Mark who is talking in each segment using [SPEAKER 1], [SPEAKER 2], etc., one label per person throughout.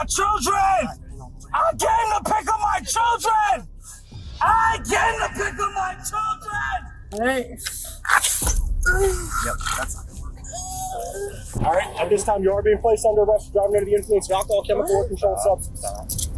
[SPEAKER 1] children! I came to pick up my children! I came to pick up my children!
[SPEAKER 2] Hey.
[SPEAKER 3] Yep, that's not gonna work.
[SPEAKER 2] All right, at this time, you are being placed under arrest for driving under the influence of alcohol, chemical, or controlled substance.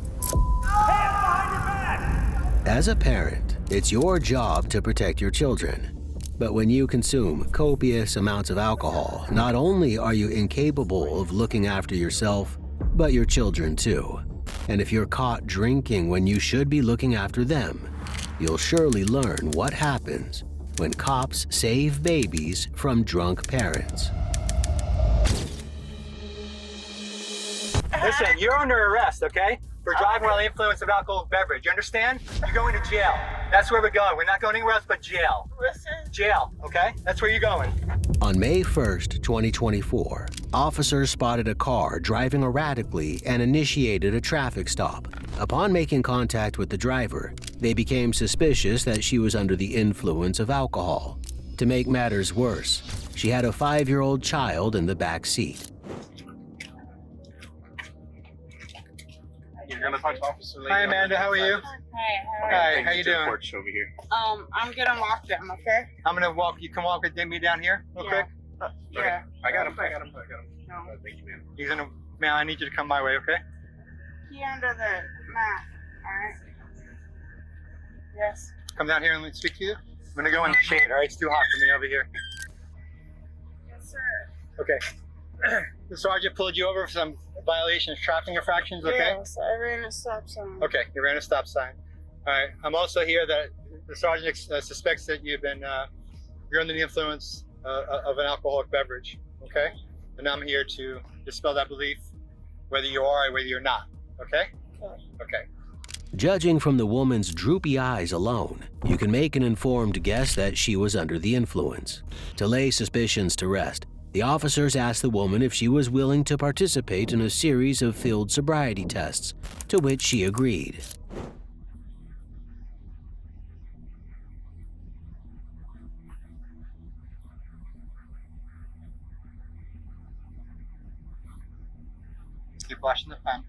[SPEAKER 4] As a parent, it's your job to protect your children. But when you consume copious amounts of alcohol, not only are you incapable of looking after yourself, but your children too. And if you're caught drinking when you should be looking after them, you'll surely learn what happens when cops save babies from drunk parents.
[SPEAKER 5] Listen, you're under arrest, okay? For driving while the influence of alcoholic beverage. You understand? You're going to jail. That's where we're going. We're not going anywhere else but jail.
[SPEAKER 6] Listen.
[SPEAKER 5] Jail, okay? That's where you're going.
[SPEAKER 4] On May 1st, 2024, officers spotted a car driving erratically and initiated a traffic stop. Upon making contact with the driver, they became suspicious that she was under the influence of alcohol. To make matters worse, she had a 5-year-old child in the back seat.
[SPEAKER 2] You're gonna talk to Officer Lee.
[SPEAKER 5] Hi, Amanda. How are you?
[SPEAKER 6] Hey,
[SPEAKER 5] How you doing?
[SPEAKER 2] Over here.
[SPEAKER 6] I'm gonna walk them, okay?
[SPEAKER 5] I'm gonna walk. You can walk with me down here real quick.
[SPEAKER 6] Yeah.
[SPEAKER 2] I got him.
[SPEAKER 6] No.
[SPEAKER 2] Thank you, man.
[SPEAKER 5] He's gonna. Man, I need you to come my way, okay?
[SPEAKER 6] He under the mat, alright? Yes.
[SPEAKER 5] Come down here and let me speak to you. I'm gonna go in the shade. All right, it's too hot for me over here.
[SPEAKER 6] Yes, sir.
[SPEAKER 5] Okay. The sergeant pulled you over for some violation of traffic infractions, okay?
[SPEAKER 6] Yes, I ran a stop sign.
[SPEAKER 5] Okay, you ran a stop sign. All right. I'm also here that the sergeant suspects that you're under the influence of an alcoholic beverage, okay? And I'm here to dispel that belief, whether you are or whether you're not, okay? Okay.
[SPEAKER 4] Judging from the woman's droopy eyes alone, you can make an informed guess that she was under the influence. To lay suspicions to rest, the officers asked the woman if she was willing to participate in a series of field sobriety tests, to which she agreed.
[SPEAKER 5] Keep washing the pen.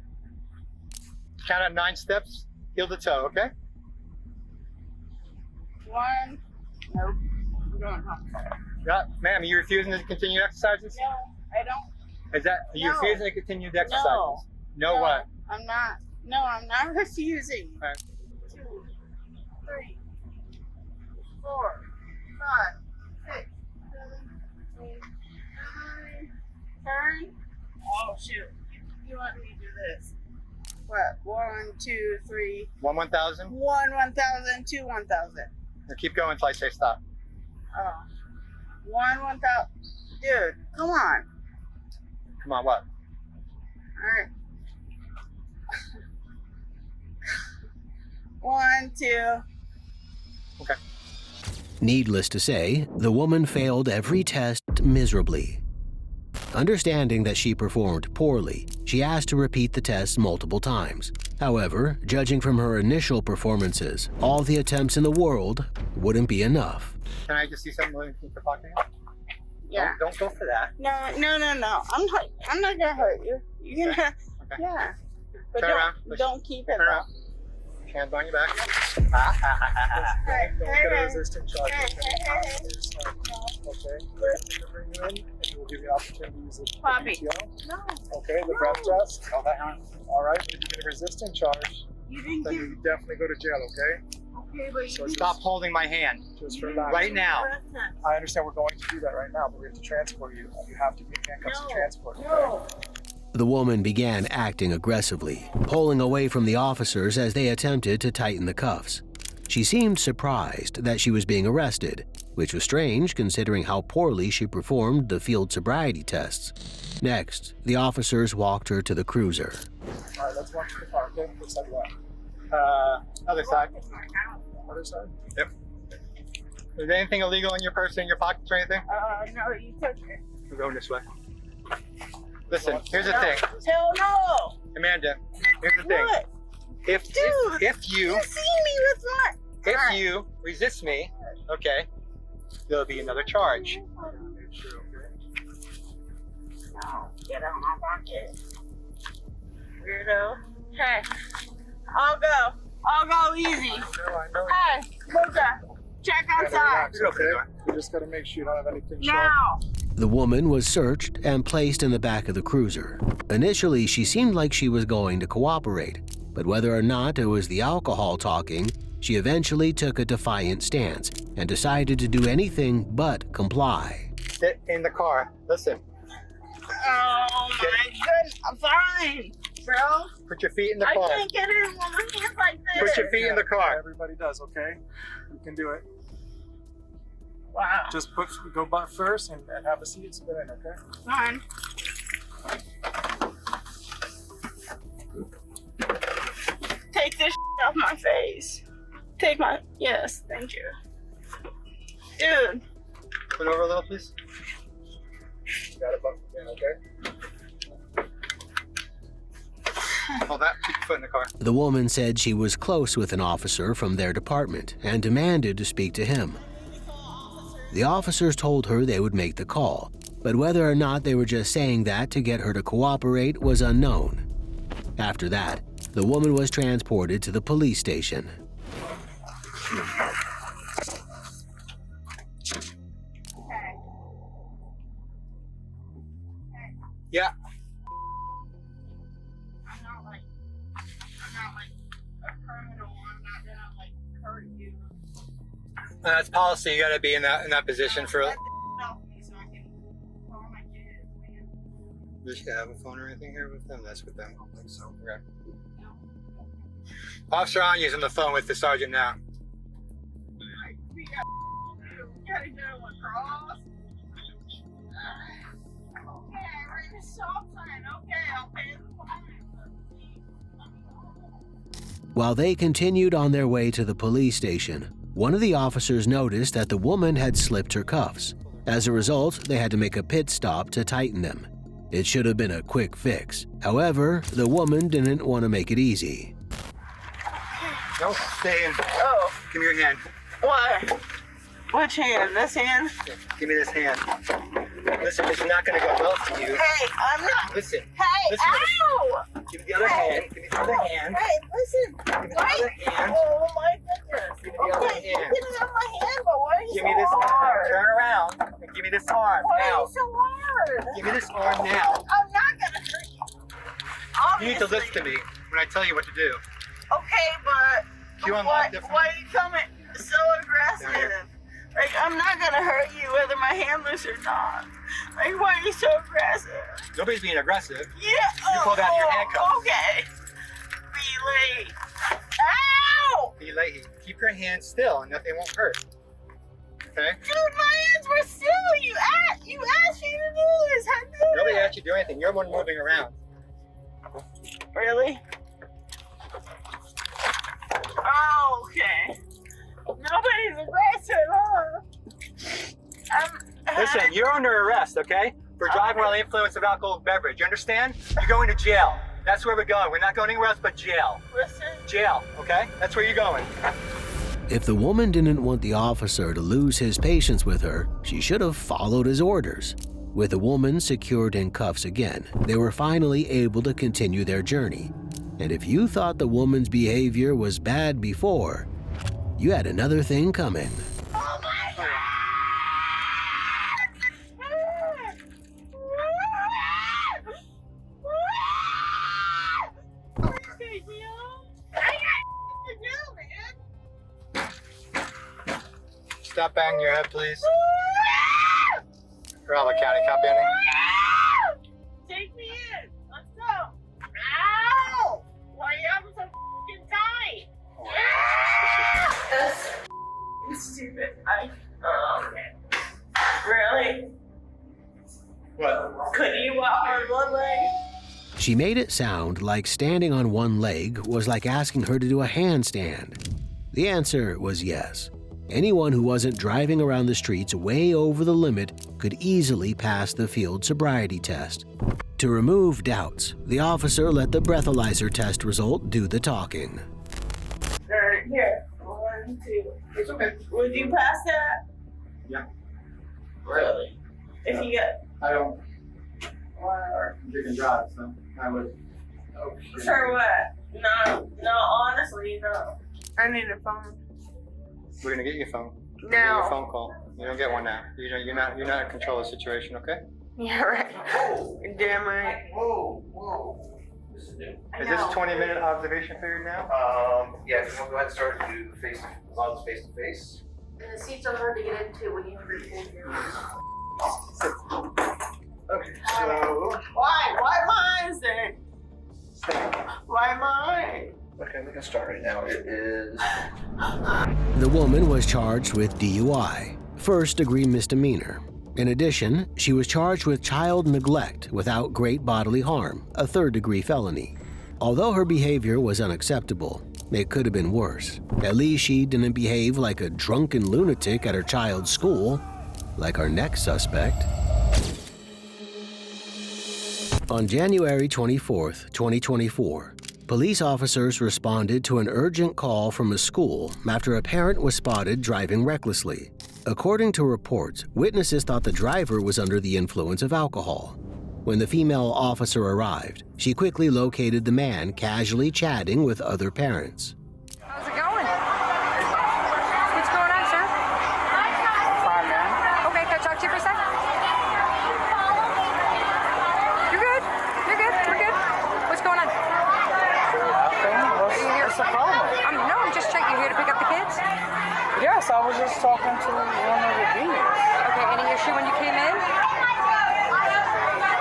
[SPEAKER 5] Count out 9 steps, heel to toe, okay?
[SPEAKER 6] 1. Nope. I'm going home.
[SPEAKER 5] Yeah, ma'am, are you refusing to continue exercises?
[SPEAKER 6] No, I don't.
[SPEAKER 5] Are you
[SPEAKER 6] No.
[SPEAKER 5] refusing to continue the exercises?
[SPEAKER 6] No.
[SPEAKER 5] No what?
[SPEAKER 6] I'm not. No, I'm not refusing.
[SPEAKER 5] All right.
[SPEAKER 6] 2, 3, 4, 5, 6, 7, 8, 9. Turn. Oh shoot! You want me to do this? What? 1, 2, 3.
[SPEAKER 5] 1 1,000.
[SPEAKER 6] 1 1,000, 2 1,000.
[SPEAKER 5] Now keep going until I say stop.
[SPEAKER 6] Oh. 1 1,000. Dude, come on.
[SPEAKER 5] Come on, what?
[SPEAKER 6] All right. 1, 2.
[SPEAKER 5] Okay.
[SPEAKER 4] Needless to say, the woman failed every test miserably. Understanding that she performed poorly, she asked to repeat the tests multiple times. However, judging from her initial performances, all the attempts in the world wouldn't be enough.
[SPEAKER 5] Can I just see something in your pocket?
[SPEAKER 6] Yeah.
[SPEAKER 5] Don't go for that.
[SPEAKER 6] No. I'm not gonna hurt you. You're gonna.
[SPEAKER 5] Okay.
[SPEAKER 6] Yeah. But
[SPEAKER 5] Turn around.
[SPEAKER 6] don't keep it.
[SPEAKER 5] Turn around. Hands on your back.
[SPEAKER 6] Hey,
[SPEAKER 2] Don't
[SPEAKER 6] hey,
[SPEAKER 2] get a
[SPEAKER 6] hey.
[SPEAKER 2] resistant charge.
[SPEAKER 6] Hey, hey, hey.
[SPEAKER 2] Okay. We'll bring you in, and we'll give you an opportunity to use the
[SPEAKER 6] Poppy.
[SPEAKER 2] PTO.
[SPEAKER 6] No.
[SPEAKER 2] Okay, the breath test. All right, if you get a resistant charge,
[SPEAKER 6] You didn't
[SPEAKER 2] then
[SPEAKER 6] give.
[SPEAKER 2] you definitely go to jail, okay?
[SPEAKER 6] Okay, but you
[SPEAKER 2] So
[SPEAKER 6] didn't.
[SPEAKER 5] Stop holding my hand
[SPEAKER 2] Just
[SPEAKER 6] you
[SPEAKER 2] relax.
[SPEAKER 5] right now.
[SPEAKER 2] I understand we're going to do that right now, but we have to transport you. You have to be in handcuffs to transport you.
[SPEAKER 6] No.
[SPEAKER 4] The woman began acting aggressively, pulling away from the officers as they attempted to tighten the cuffs. She seemed surprised that she was being arrested, which was strange considering how poorly she performed the field sobriety tests. Next, the officers walked her to the cruiser.
[SPEAKER 2] All right, let's walk to the car, okay? Which side do you want?
[SPEAKER 5] Other side.
[SPEAKER 2] Other side?
[SPEAKER 5] Yep. Is there anything illegal in your purse or in your pockets or anything?
[SPEAKER 6] No, you took it.
[SPEAKER 5] We're going this way. Listen, here's the thing.
[SPEAKER 6] Hell no.
[SPEAKER 5] Amanda, here's the thing.
[SPEAKER 6] What?
[SPEAKER 5] If
[SPEAKER 6] Dude,
[SPEAKER 5] if you
[SPEAKER 6] You see me with my.
[SPEAKER 5] if you resist me, okay, there'll be another charge.
[SPEAKER 6] No, get out of my pocket. Weirdo. weirdo. Hey, I'll go easy. Hey, Luca, check outside.
[SPEAKER 2] Okay. We just gotta make sure you don't have anything sharp.
[SPEAKER 6] Now.
[SPEAKER 4] The woman was searched and placed in the back of the cruiser. Initially, she seemed like she was going to cooperate, but whether or not it was the alcohol talking, she eventually took a defiant stance and decided to do anything but comply.
[SPEAKER 5] Sit in the car. Listen.
[SPEAKER 6] Oh my goodness, I'm fine, bro.
[SPEAKER 5] Put your feet in the
[SPEAKER 6] I
[SPEAKER 5] car.
[SPEAKER 6] can't get in with my hands like this.
[SPEAKER 5] Put your feet in the car.
[SPEAKER 2] Everybody does, okay? You can do it.
[SPEAKER 6] Wow.
[SPEAKER 2] Just go butt first and have a seat, sit in, okay?
[SPEAKER 6] Fine. Take this off my face. Yes, thank you. Dude.
[SPEAKER 5] Put over a little, please. Got it, bump again, okay? Hold that. Keep your foot in the car.
[SPEAKER 4] The woman said she was close with an officer from their department and demanded to speak to him. The officers told her they would make the call, but whether or not they were just saying that to get her to cooperate was unknown. After that, the woman was transported to the police station.
[SPEAKER 5] Yeah.
[SPEAKER 6] I'm not like a criminal. I'm not gonna like hurt you.
[SPEAKER 5] That's policy. You got to be in that position for.
[SPEAKER 6] Let the off me so I can call my kids, man.
[SPEAKER 5] Does she have a phone or anything here with them? That's with them. I don't think so. Okay. Officer Anya's on the phone with the sergeant now.
[SPEAKER 6] We gotta go across. Okay, we're in the stop sign. Okay, I'll pay the fine.
[SPEAKER 4] While they continued on their way to the police station, one of the officers noticed that the woman had slipped her cuffs. As a result, they had to make a pit stop to tighten them. It should have been a quick fix. However, the woman didn't want to make it easy.
[SPEAKER 5] No, stay in.
[SPEAKER 6] Oh,
[SPEAKER 5] Give me your hand.
[SPEAKER 6] what? Which hand? This hand?
[SPEAKER 5] Give me this hand. Listen, it's not going to go well for you.
[SPEAKER 6] Hey, I'm not.
[SPEAKER 5] Listen.
[SPEAKER 6] Hey,
[SPEAKER 5] Listen.
[SPEAKER 6] ow!
[SPEAKER 5] Give me the other hand. Give me the other hand.
[SPEAKER 6] Hey, listen.
[SPEAKER 5] Give me the other hand.
[SPEAKER 6] Oh my goodness.
[SPEAKER 5] Give me the other
[SPEAKER 6] Okay,
[SPEAKER 5] hand.
[SPEAKER 6] you're getting out my hand, but why are you
[SPEAKER 5] Give
[SPEAKER 6] so
[SPEAKER 5] me this arm.
[SPEAKER 6] hard?
[SPEAKER 5] Turn around and give me this arm.
[SPEAKER 6] Why are
[SPEAKER 5] Now.
[SPEAKER 6] you so hard?
[SPEAKER 5] Give me this arm now.
[SPEAKER 6] I'm not gonna hurt you.
[SPEAKER 5] You need to
[SPEAKER 6] Obviously.
[SPEAKER 5] listen to me when I tell you what to do.
[SPEAKER 6] Okay, but
[SPEAKER 5] You unlock different.
[SPEAKER 6] why are you coming so aggressive? Like, I'm not gonna hurt you whether my hand loose or not. Like, why are you so aggressive?
[SPEAKER 5] Nobody's being aggressive.
[SPEAKER 6] Yeah.
[SPEAKER 5] You pulled out your handcuffs.
[SPEAKER 6] Okay. Be late. Ow!
[SPEAKER 5] Be late. Keep your hands still and nothing won't hurt. Okay?
[SPEAKER 6] Dude, my hands were still. You asked me to do this. I did
[SPEAKER 5] Nobody
[SPEAKER 6] it.
[SPEAKER 5] asked you to do anything. You're the one moving around.
[SPEAKER 6] Really? Oh, okay. Nobody's aggressive, huh?
[SPEAKER 5] Listen, you're under arrest, okay? For driving while under the influence of alcoholic beverage. You understand? You're going to jail. That's where we're going. We're not going anywhere else but jail.
[SPEAKER 6] Listen.
[SPEAKER 5] Jail, okay? That's where you're going.
[SPEAKER 4] If the woman didn't want the officer to lose his patience with her, she should have followed his orders. With the woman secured in cuffs again, they were finally able to continue their journey. And if you thought the woman's behavior was bad before, you had another thing coming.
[SPEAKER 6] Oh my God! Take me home. I got to do, man.
[SPEAKER 5] Stop banging your head, please. Corral County, copy on it.
[SPEAKER 6] Take me in. Let's go. Ow! Why are you having so fucking tight? That's f***ing stupid. Okay. Really?
[SPEAKER 5] What?
[SPEAKER 6] Couldn't you walk on one leg?
[SPEAKER 4] She made it sound like standing on one leg was like asking her to do a handstand. The answer was yes. Anyone who wasn't driving around the streets way over the limit could easily pass the field sobriety test. To remove doubts, the officer let the breathalyzer test result do the talking.
[SPEAKER 6] Alright, here. 1, 2.
[SPEAKER 5] It's okay.
[SPEAKER 6] Would you pass that?
[SPEAKER 5] Yeah.
[SPEAKER 6] Really? If you get
[SPEAKER 5] I don't.
[SPEAKER 6] one or
[SPEAKER 5] You can drive, so I would.
[SPEAKER 6] For what? No, honestly, no. I need a phone.
[SPEAKER 5] We're gonna get you a phone.
[SPEAKER 6] No.
[SPEAKER 5] We're gonna get you a phone call. You don't get one now. You're not in control of the situation, okay?
[SPEAKER 6] Yeah, right. Damn right.
[SPEAKER 5] Is this a 20-minute observation period now?
[SPEAKER 3] Yeah, if you want to go ahead and start to do face to face.
[SPEAKER 7] And the seats are hard to get into when you have your full here.
[SPEAKER 3] Okay, so
[SPEAKER 6] Why mine, sir? Why mine?
[SPEAKER 3] okay, we can start right now. It is
[SPEAKER 4] The woman was charged with DUI, first-degree misdemeanor. In addition, she was charged with child neglect without great bodily harm, a third-degree felony. Although her behavior was unacceptable, it could have been worse. At least she didn't behave like a drunken lunatic at her child's school, like our next suspect. On January 24, 2024, police officers responded to an urgent call from a school after a parent was spotted driving recklessly. According to reports, witnesses thought the driver was under the influence of alcohol. When the female officer arrived, she quickly located the man casually chatting with other parents.
[SPEAKER 7] How's it going? What's going on, sir?
[SPEAKER 6] Fine, man.
[SPEAKER 7] Okay, can I talk to you for a sec? You're good. You're good. We're good. What's going on?
[SPEAKER 6] What's the problem?
[SPEAKER 7] I'm just checking. You're here to pick up the kids?
[SPEAKER 6] Yes, I was just talking to one of the juniors.
[SPEAKER 7] Okay, any issue when you came in?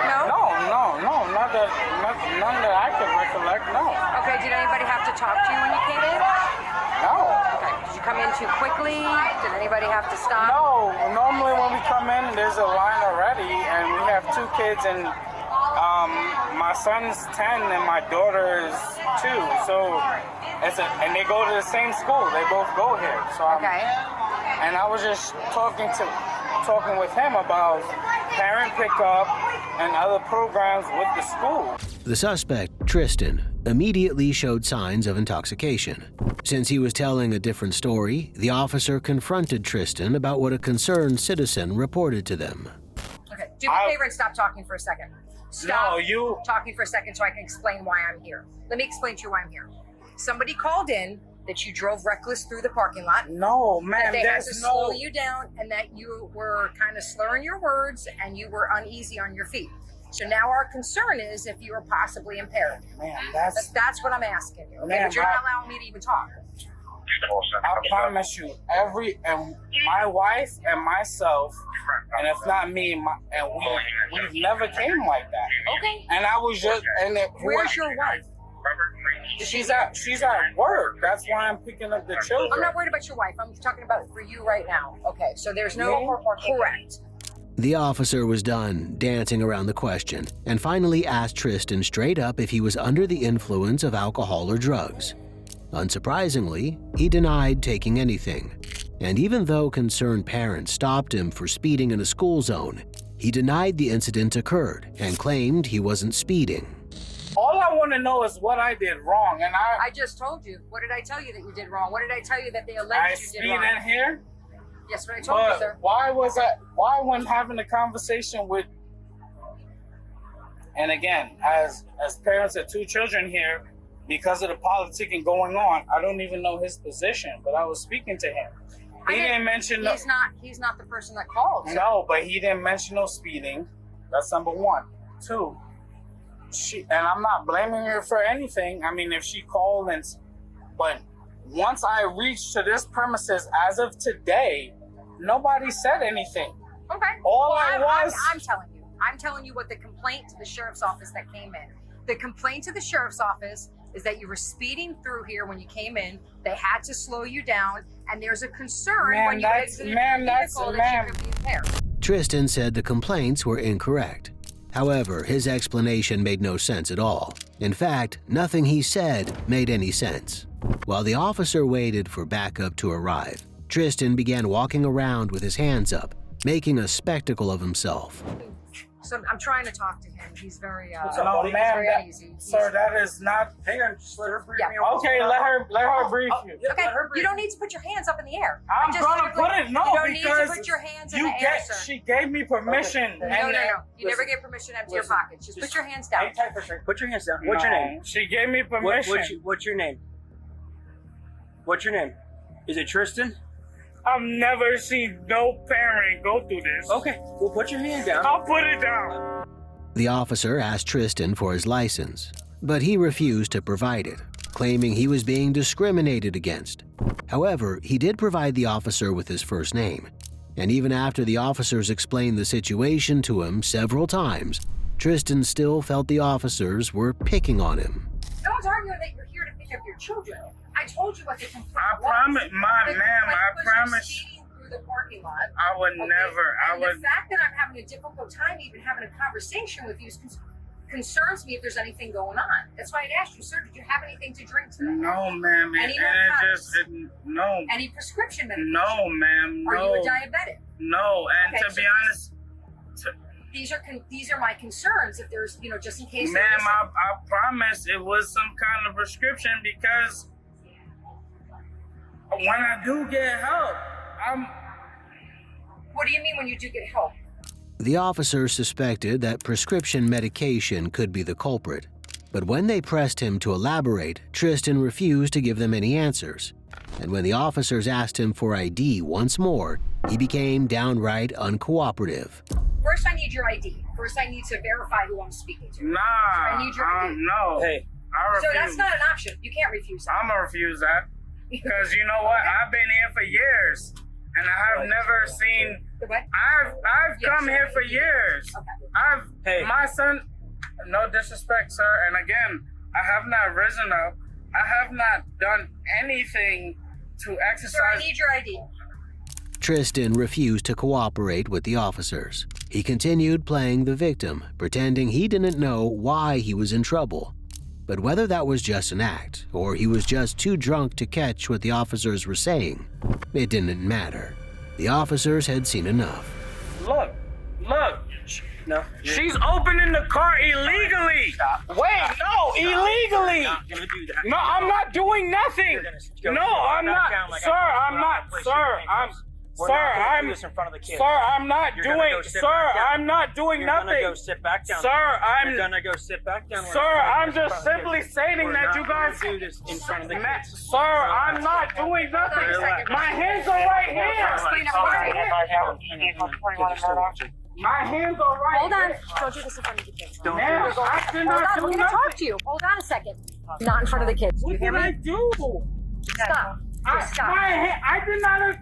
[SPEAKER 7] No?
[SPEAKER 6] None that I can recollect, no.
[SPEAKER 7] Okay, did anybody have to talk to you when you came in?
[SPEAKER 6] No.
[SPEAKER 7] Okay, did you come in too quickly? Did anybody have to stop?
[SPEAKER 6] No, normally when we come in, there's a line already, and we have two kids, and my son's 10 and my daughter is 2, so and they go to the same school. They both go here. So
[SPEAKER 7] Okay.
[SPEAKER 6] And I was just talking with him about parent pickup and other programs with the school.
[SPEAKER 4] The suspect, Tristan, immediately showed signs of intoxication. Since he was telling a different story, the officer confronted Tristan about what a concerned citizen reported to them.
[SPEAKER 7] Okay, do me a favor and stop talking for a second. Stop
[SPEAKER 6] No, you.
[SPEAKER 7] talking for a second so I can explain why I'm here. Let me explain to you why I'm here. Somebody called in that you drove reckless through the parking lot.
[SPEAKER 6] No,
[SPEAKER 7] That
[SPEAKER 6] man,
[SPEAKER 7] they had
[SPEAKER 6] there's
[SPEAKER 7] to
[SPEAKER 6] no.
[SPEAKER 7] slow you down and that you were kind of slurring your words and you were uneasy on your feet. So now our concern is if you were possibly impaired.
[SPEAKER 6] Man,
[SPEAKER 7] But that's what I'm asking you. Okay, but you're not allowing me to even talk.
[SPEAKER 6] I promise you, and my wife and myself, and if not me, we've never came like that.
[SPEAKER 7] Okay.
[SPEAKER 6] And I was just,
[SPEAKER 7] Where's your wife?
[SPEAKER 6] She's at work. That's why I'm picking up the children.
[SPEAKER 7] I'm not worried about your wife. I'm talking about for you right now. Okay, so there's no correct.
[SPEAKER 4] The officer was done dancing around the question and finally asked Tristan straight up if he was under the influence of alcohol or drugs. Unsurprisingly, he denied taking anything. And even though concerned parents stopped him for speeding in a school zone, he denied the incident occurred and claimed he wasn't speeding.
[SPEAKER 6] All I want to know is what I did wrong, and
[SPEAKER 7] I just told you. What did I tell you that you did wrong? What did I tell you that they
[SPEAKER 6] I
[SPEAKER 7] alleged you
[SPEAKER 6] speed
[SPEAKER 7] did wrong?
[SPEAKER 6] in here.
[SPEAKER 7] Yes, what I told you, sir.
[SPEAKER 6] But why when having a conversation with, and again, as parents of 2 children here, because of the politicking going on, I don't even know his position, but I was speaking to him. He didn't mention
[SPEAKER 7] He's not the person that called. Sir.
[SPEAKER 6] No, but he didn't mention no speeding. That's number 1. 2, and I'm not blaming her for anything. I mean, if she called but once I reached to this premises as of today, nobody said anything.
[SPEAKER 7] Okay. I'm telling you what the complaint to the sheriff's office that came in. The complaint to the sheriff's office is that you were speeding through here when you came in. They had to slow you down, and there's a concern when you exited the vehicle that you could be impaired.
[SPEAKER 4] Tristan said the complaints were incorrect. However, his explanation made no sense at all. In fact, nothing he said made any sense. While the officer waited for backup to arrive, Tristan began walking around with his hands up, making a spectacle of himself.
[SPEAKER 7] So I'm trying to talk to him. He's very
[SPEAKER 6] No,
[SPEAKER 7] he's
[SPEAKER 6] ma'am,
[SPEAKER 7] very
[SPEAKER 6] that-
[SPEAKER 7] uneasy.
[SPEAKER 6] sir, that is not.
[SPEAKER 3] Hang on, just let her brief
[SPEAKER 7] Yeah.
[SPEAKER 3] me on
[SPEAKER 6] Okay, let her brief you.
[SPEAKER 7] Okay, you don't need to put your hands up in the air.
[SPEAKER 6] I'm
[SPEAKER 7] Just
[SPEAKER 6] gonna
[SPEAKER 7] strictly-
[SPEAKER 6] put it no
[SPEAKER 7] You don't need to
[SPEAKER 6] because
[SPEAKER 7] put your hands in
[SPEAKER 6] you
[SPEAKER 7] the air,
[SPEAKER 6] get.
[SPEAKER 7] sir.
[SPEAKER 6] She gave me permission.
[SPEAKER 7] No. You never get permission to empty your pockets. Just put your hands down.
[SPEAKER 8] Put your hands down. What's your name?
[SPEAKER 6] She gave me permission.
[SPEAKER 8] What's your name? What's your name? Is it Tristan?
[SPEAKER 6] I've never seen no parent go through this.
[SPEAKER 8] Okay, well put your hand down.
[SPEAKER 6] I'll put it down.
[SPEAKER 4] The officer asked Tristan for his license, but he refused to provide it, claiming he was being discriminated against. However, he did provide the officer with his first name, and even after the officers explained the situation to him several times, Tristan still felt the officers were picking on him.
[SPEAKER 7] No one's arguing that you're here to pick up your children. I told you what the complaint
[SPEAKER 6] I
[SPEAKER 7] was.
[SPEAKER 6] promise,
[SPEAKER 7] The
[SPEAKER 6] ma'am.
[SPEAKER 7] complaint
[SPEAKER 6] I
[SPEAKER 7] was
[SPEAKER 6] promise.
[SPEAKER 7] you're speeding through the parking lot.
[SPEAKER 6] I would
[SPEAKER 7] Okay?
[SPEAKER 6] never. I
[SPEAKER 7] And
[SPEAKER 6] would.
[SPEAKER 7] the fact that I'm having a difficult time even having a conversation with you concerns me if there's anything going on. That's why I asked you, sir, did you have anything to drink today?
[SPEAKER 6] No, ma'am.
[SPEAKER 7] Any
[SPEAKER 6] And it
[SPEAKER 7] narcotics?
[SPEAKER 6] just didn't. No.
[SPEAKER 7] Any prescription medication?
[SPEAKER 6] No, ma'am.
[SPEAKER 7] Are
[SPEAKER 6] No.
[SPEAKER 7] you a diabetic?
[SPEAKER 6] No. And
[SPEAKER 7] Okay,
[SPEAKER 6] to be
[SPEAKER 7] so
[SPEAKER 6] honest,
[SPEAKER 7] These are my concerns. If there's, just in case.
[SPEAKER 6] ma'am, I promise it was some kind of prescription because when I do get help,
[SPEAKER 7] What do you mean when you do get help?
[SPEAKER 4] The officers suspected that prescription medication could be the culprit, but when they pressed him to elaborate, Tristan refused to give them any answers. And when the officers asked him for ID once more, he became downright uncooperative.
[SPEAKER 7] First, I need your ID. First, I need to verify who I'm speaking to.
[SPEAKER 6] Nah.
[SPEAKER 7] I need your ID.
[SPEAKER 6] No.
[SPEAKER 8] Hey.
[SPEAKER 6] I refuse.
[SPEAKER 7] So that's not an option. You can't refuse that.
[SPEAKER 6] I'm gonna refuse that because you know what?
[SPEAKER 7] Okay.
[SPEAKER 6] I've been here for years, and I have never seen.
[SPEAKER 7] The what?
[SPEAKER 6] I've
[SPEAKER 7] Yes,
[SPEAKER 6] come
[SPEAKER 7] sir.
[SPEAKER 6] here for years.
[SPEAKER 7] Okay.
[SPEAKER 6] My son. No disrespect, sir. And again, I have not risen up. I have not done anything to
[SPEAKER 7] Sir, I
[SPEAKER 6] exercise.
[SPEAKER 7] need your ID.
[SPEAKER 4] Tristan refused to cooperate with the officers. He continued playing the victim, pretending he didn't know why he was in trouble. But whether that was just an act, or he was just too drunk to catch what the officers were saying, it didn't matter. The officers had seen enough.
[SPEAKER 6] Look.
[SPEAKER 8] No.
[SPEAKER 6] She's opening the car illegally. Wait, no, illegally.
[SPEAKER 8] Not gonna do that.
[SPEAKER 6] No, I'm not doing nothing.
[SPEAKER 8] You're
[SPEAKER 6] No, I'm not. Sir, I'm not. Sir, I'm. Sir, I'm.
[SPEAKER 8] this in front of the kids.
[SPEAKER 6] Sir, I'm not
[SPEAKER 8] You're gonna
[SPEAKER 6] doing.
[SPEAKER 8] go sit
[SPEAKER 6] Sir,
[SPEAKER 8] back down.
[SPEAKER 6] I'm not doing
[SPEAKER 8] You're gonna
[SPEAKER 6] nothing.
[SPEAKER 8] go sit back down.
[SPEAKER 6] Sir, I'm.
[SPEAKER 8] You're gonna go sit back down.
[SPEAKER 6] Sir, I'm just simply stating
[SPEAKER 8] We're
[SPEAKER 6] that
[SPEAKER 8] not
[SPEAKER 6] you guys.
[SPEAKER 8] gonna do this in front of the
[SPEAKER 6] Ma-
[SPEAKER 8] kids.
[SPEAKER 6] Sir, I'm not doing nothing.
[SPEAKER 8] Relax.
[SPEAKER 6] My hands are right here.
[SPEAKER 7] Explain it.
[SPEAKER 6] My hands are right
[SPEAKER 7] Hold on.
[SPEAKER 6] here.
[SPEAKER 7] Don't do this in front of the kids.
[SPEAKER 8] Don't
[SPEAKER 6] Ma'am,
[SPEAKER 8] do this.
[SPEAKER 6] I did
[SPEAKER 7] Hold
[SPEAKER 6] not
[SPEAKER 7] on.
[SPEAKER 6] do
[SPEAKER 7] We're gonna
[SPEAKER 6] nothing.
[SPEAKER 7] talk to you. Hold on a second. Not in front of the kids.
[SPEAKER 6] What
[SPEAKER 7] You hear
[SPEAKER 6] did I
[SPEAKER 7] me?
[SPEAKER 6] do?
[SPEAKER 7] Stop. Just stop.
[SPEAKER 6] I did not.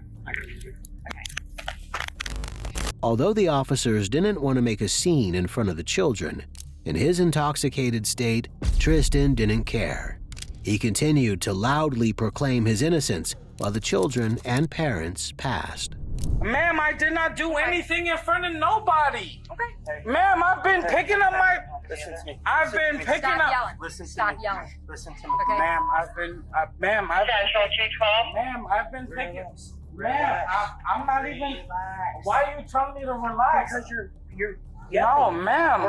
[SPEAKER 4] Although the officers didn't want to make a scene in front of the children, in his intoxicated state, Tristan didn't care. He continued to loudly proclaim his innocence while the children and parents passed.
[SPEAKER 6] Ma'am, I did not do anything in front of nobody.
[SPEAKER 7] Okay.
[SPEAKER 6] Ma'am, I've been picking up my.
[SPEAKER 8] Listen to me.
[SPEAKER 6] I've been picking
[SPEAKER 7] Stop
[SPEAKER 6] up.
[SPEAKER 7] yelling.
[SPEAKER 8] Listen to
[SPEAKER 7] Stop
[SPEAKER 8] me.
[SPEAKER 7] yelling.
[SPEAKER 8] Listen to me.
[SPEAKER 7] Okay.
[SPEAKER 6] Ma'am, I've been. Ma'am, I've picking. Ma'am, I'm not even. Why are you telling me to relax?
[SPEAKER 8] Because you're.
[SPEAKER 6] No, ma'am.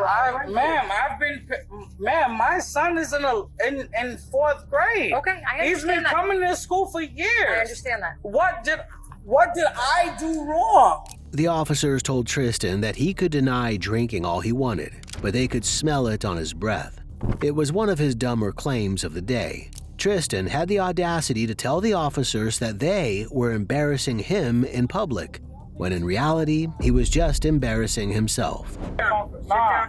[SPEAKER 6] Ma'am, my son is in fourth grade.
[SPEAKER 7] Okay, I
[SPEAKER 6] He's been
[SPEAKER 7] understand that.
[SPEAKER 6] coming to school for years.
[SPEAKER 7] I understand that.
[SPEAKER 6] What did I do wrong?
[SPEAKER 4] The officers told Tristan that he could deny drinking all he wanted, but they could smell it on his breath. It was one of his dumber claims of the day. Tristan had the audacity to tell the officers that they were embarrassing him in public, when in reality, he was just embarrassing himself.
[SPEAKER 6] Nah.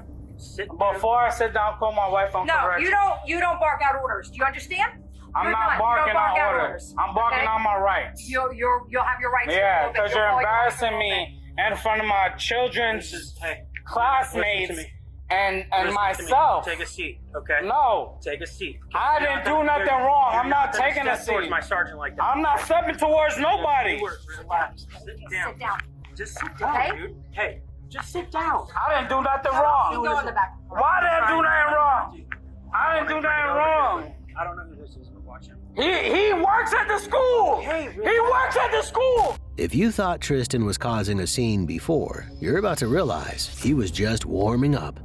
[SPEAKER 6] Before I sit down, call my wife on
[SPEAKER 7] No,
[SPEAKER 6] correction.
[SPEAKER 7] you don't bark out orders. Do you understand?
[SPEAKER 6] I'm
[SPEAKER 7] You're
[SPEAKER 6] not
[SPEAKER 7] done. You
[SPEAKER 6] barking
[SPEAKER 7] don't bark
[SPEAKER 6] on
[SPEAKER 7] out
[SPEAKER 6] orders. I'm barking
[SPEAKER 7] okay?
[SPEAKER 6] on my rights.
[SPEAKER 7] You'll have your rights.
[SPEAKER 6] Yeah,
[SPEAKER 7] in a little bit.
[SPEAKER 6] because
[SPEAKER 7] You'll
[SPEAKER 6] you're
[SPEAKER 7] call your rights
[SPEAKER 6] embarrassing
[SPEAKER 7] in a little
[SPEAKER 6] me in front of my children's
[SPEAKER 8] Hey,
[SPEAKER 6] classmates
[SPEAKER 8] listen to me.
[SPEAKER 6] and
[SPEAKER 8] Listen to me.
[SPEAKER 6] myself.
[SPEAKER 8] Take a seat, okay?
[SPEAKER 6] No,
[SPEAKER 8] Take a seat.
[SPEAKER 6] I didn't do nothing wrong.
[SPEAKER 8] You're
[SPEAKER 6] I'm not
[SPEAKER 8] gonna
[SPEAKER 6] taking a
[SPEAKER 8] step towards
[SPEAKER 6] seat.
[SPEAKER 8] my sergeant like that.
[SPEAKER 6] I'm not stepping towards nobody.
[SPEAKER 8] Relax. Sit down.
[SPEAKER 7] Sit down.
[SPEAKER 8] Just sit down,
[SPEAKER 7] Okay?
[SPEAKER 8] dude. Hey, just sit down.
[SPEAKER 6] I didn't do nothing
[SPEAKER 7] You
[SPEAKER 6] wrong.
[SPEAKER 7] go in the back.
[SPEAKER 6] Why did I do nothing wrong? I didn't do nothing wrong.
[SPEAKER 8] I don't know who this is, but watch him.
[SPEAKER 6] He works at the school.
[SPEAKER 8] Hey,
[SPEAKER 6] He works at the school.
[SPEAKER 4] If you thought Tristan was causing a scene before, you're about to realize he was just warming up.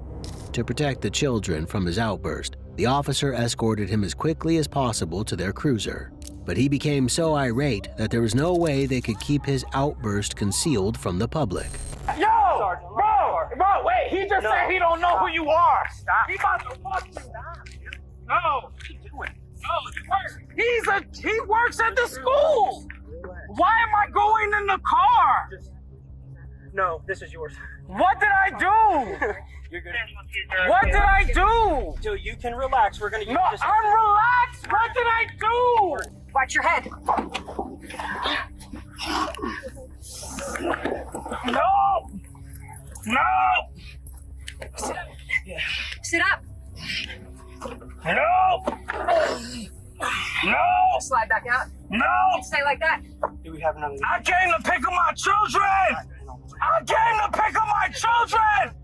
[SPEAKER 4] To protect the children from his outburst, the officer escorted him as quickly as possible to their cruiser. But he became so irate that there was no way they could keep his outburst concealed from the public.
[SPEAKER 6] Yo, bro, wait. He just said he don't know who you are. Stop. He about to fuck you. No. What are you doing? No, he works at the school. Why am I going in the car?
[SPEAKER 8] No, this is yours.
[SPEAKER 6] What did I do?
[SPEAKER 8] You're good.
[SPEAKER 6] What did I do?
[SPEAKER 8] Dude, you can relax. We're gonna use
[SPEAKER 6] No,
[SPEAKER 8] this.
[SPEAKER 6] I'm relaxed. What did I do?
[SPEAKER 7] Watch your head.
[SPEAKER 6] No.
[SPEAKER 7] Sit up.
[SPEAKER 6] No.
[SPEAKER 7] Slide back out.
[SPEAKER 6] No.
[SPEAKER 7] Stay like that.
[SPEAKER 8] Do we have another?
[SPEAKER 6] I came to pick up my children. I came to pick up my children.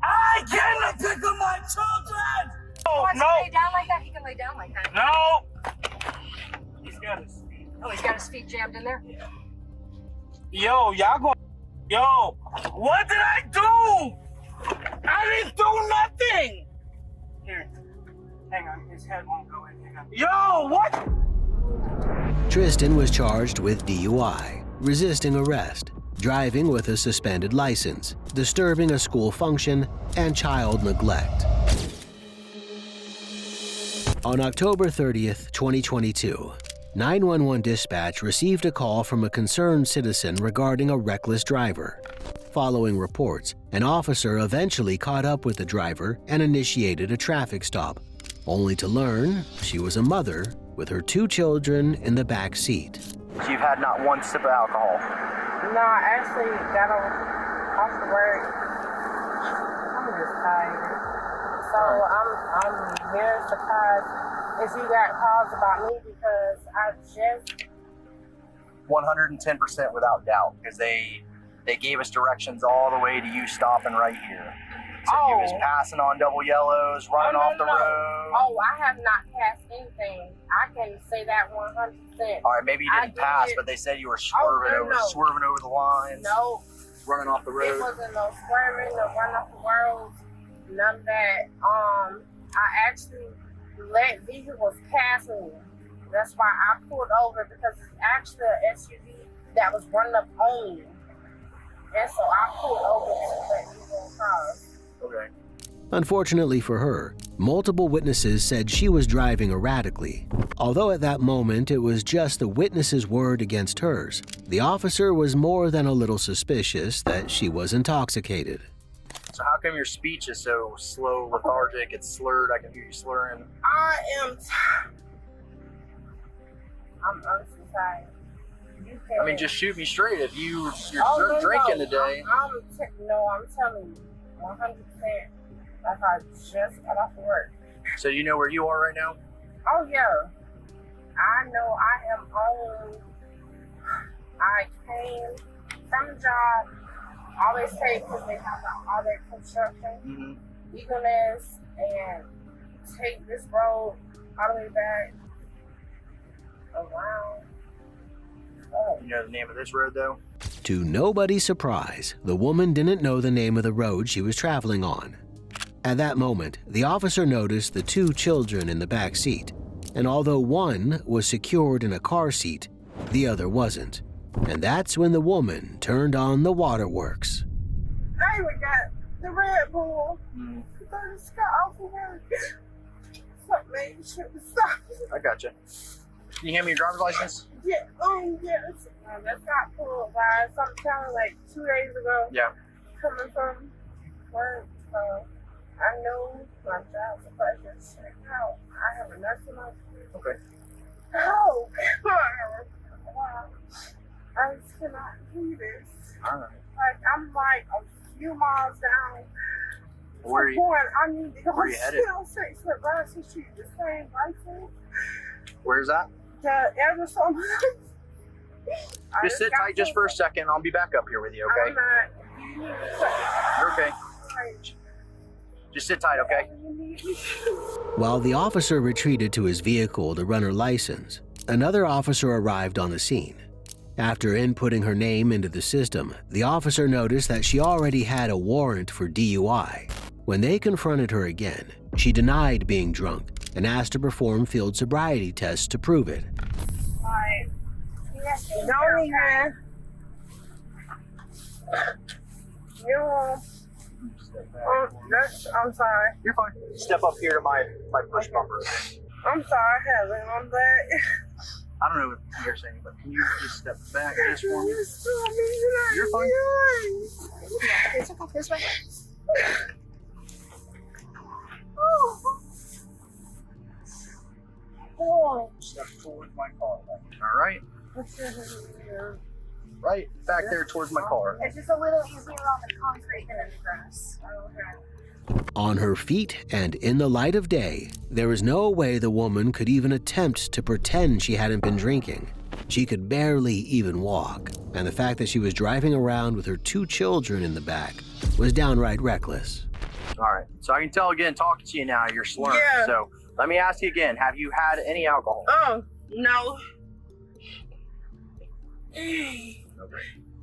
[SPEAKER 6] I came to pick up my children.
[SPEAKER 7] Wants
[SPEAKER 6] No.
[SPEAKER 7] to lay down like that? He can lay down like that.
[SPEAKER 6] No.
[SPEAKER 8] He's got his.
[SPEAKER 7] Oh, he's got his feet jammed in there?
[SPEAKER 6] Yo, y'all go. Yo, what did I do? I didn't do nothing.
[SPEAKER 8] Here. Hang on. His head won't go in. Hang on.
[SPEAKER 6] Yo, what?
[SPEAKER 4] Tristan was charged with DUI, resisting arrest, driving with a suspended license, disturbing a school function, and child neglect. On October 30th, 2022, 911 dispatch received a call from a concerned citizen regarding a reckless driver. Following reports, an officer eventually caught up with the driver and initiated a traffic stop, only to learn she was a mother with her 2 children in the back seat.
[SPEAKER 9] So you've had not one sip of alcohol?
[SPEAKER 10] No, I actually got off the work. I'm just tired. So I'm very surprised if you got calls about me because I just
[SPEAKER 9] 110% without doubt, because they gave us directions all the way to you stopping right here. So you was passing on double yellows, running off the road.
[SPEAKER 10] Oh, I have not passed anything. I can say that 100%.
[SPEAKER 9] All right, maybe you didn't pass, but they said you were swerving over the lines.
[SPEAKER 10] No.
[SPEAKER 9] Running off the road.
[SPEAKER 10] It wasn't no swerving, no running off the road, none of that. I actually let vehicles pass me. That's why I pulled over, because it's actually an SUV that was running up on me. And so I pulled over to let people cross.
[SPEAKER 9] Okay.
[SPEAKER 4] Unfortunately for her, multiple witnesses said she was driving erratically. Although at that moment it was just the witness's word against hers, the officer was more than a little suspicious that she was intoxicated.
[SPEAKER 9] So how come your speech is so slow, lethargic, it's slurred? I can hear you slurring.
[SPEAKER 10] I'm honestly tired.
[SPEAKER 9] I mean, just shoot me straight. If you're
[SPEAKER 10] no,
[SPEAKER 9] drinking today.
[SPEAKER 10] I'm telling you, 100%. Like I just got off work.
[SPEAKER 9] So you know where you are right now?
[SPEAKER 10] Oh yeah, I know I am on. I came from the job. I always say because they have all that construction, eagerness, and take this road all the way back around.
[SPEAKER 9] You know the name of this road though?
[SPEAKER 4] To nobody's surprise, the woman didn't know the name of the road she was traveling on. At that moment, the officer noticed the 2 children in the back seat, and although one was secured in a car seat, the other wasn't. And that's when the woman turned on the waterworks.
[SPEAKER 10] I even got the Red Bull. I just got off of work. Something made sure to stop.
[SPEAKER 9] I gotcha. Can you hand me your driver's license?
[SPEAKER 10] Yeah, yes. That's got pulled by sometime like 2 days ago.
[SPEAKER 9] Yeah.
[SPEAKER 10] Coming from work, so I know my child support is checked out. I have a nursing home.
[SPEAKER 9] Okay.
[SPEAKER 10] Oh, God. Wow. I just cannot do this.
[SPEAKER 9] All right.
[SPEAKER 10] Like, I'm like a few miles down.
[SPEAKER 9] Where are you?
[SPEAKER 10] I need to go
[SPEAKER 9] Where are you headed?
[SPEAKER 10] on 6 foot Bryson Street, the same license.
[SPEAKER 9] Where's that?
[SPEAKER 10] The Everson.
[SPEAKER 9] Just sit tight just for a second. I'll be back up here with you, okay?
[SPEAKER 10] I'm not.
[SPEAKER 9] You're okay. Just sit tight, okay?
[SPEAKER 4] While the officer retreated to his vehicle to run her license, another officer arrived on the scene. After inputting her name into the system, the officer noticed that she already had a warrant for DUI. When they confronted her again, she denied being drunk and asked to perform field sobriety tests to prove it.
[SPEAKER 10] Alright. Don't even. I'm sorry.
[SPEAKER 9] You're fine. Step up here to my push bumper.
[SPEAKER 10] I'm sorry, I have it on that.
[SPEAKER 9] I don't know what you're saying, but can you just step back just for me? You're fine.
[SPEAKER 7] This way, this way.
[SPEAKER 9] Step towards my car. All right. Right back there towards my car.
[SPEAKER 7] It's just a little easier on the concrete than in the grass.
[SPEAKER 4] On her feet and in the light of day, there is no way the woman could even attempt to pretend she hadn't been drinking. She could barely even walk, and the fact that she was driving around with her 2 children in the back was downright reckless.
[SPEAKER 9] All right. So I can tell again, talking to you now, you're slurring.
[SPEAKER 10] Yeah.
[SPEAKER 9] So let me ask you again, have you had any alcohol?
[SPEAKER 10] Oh, no.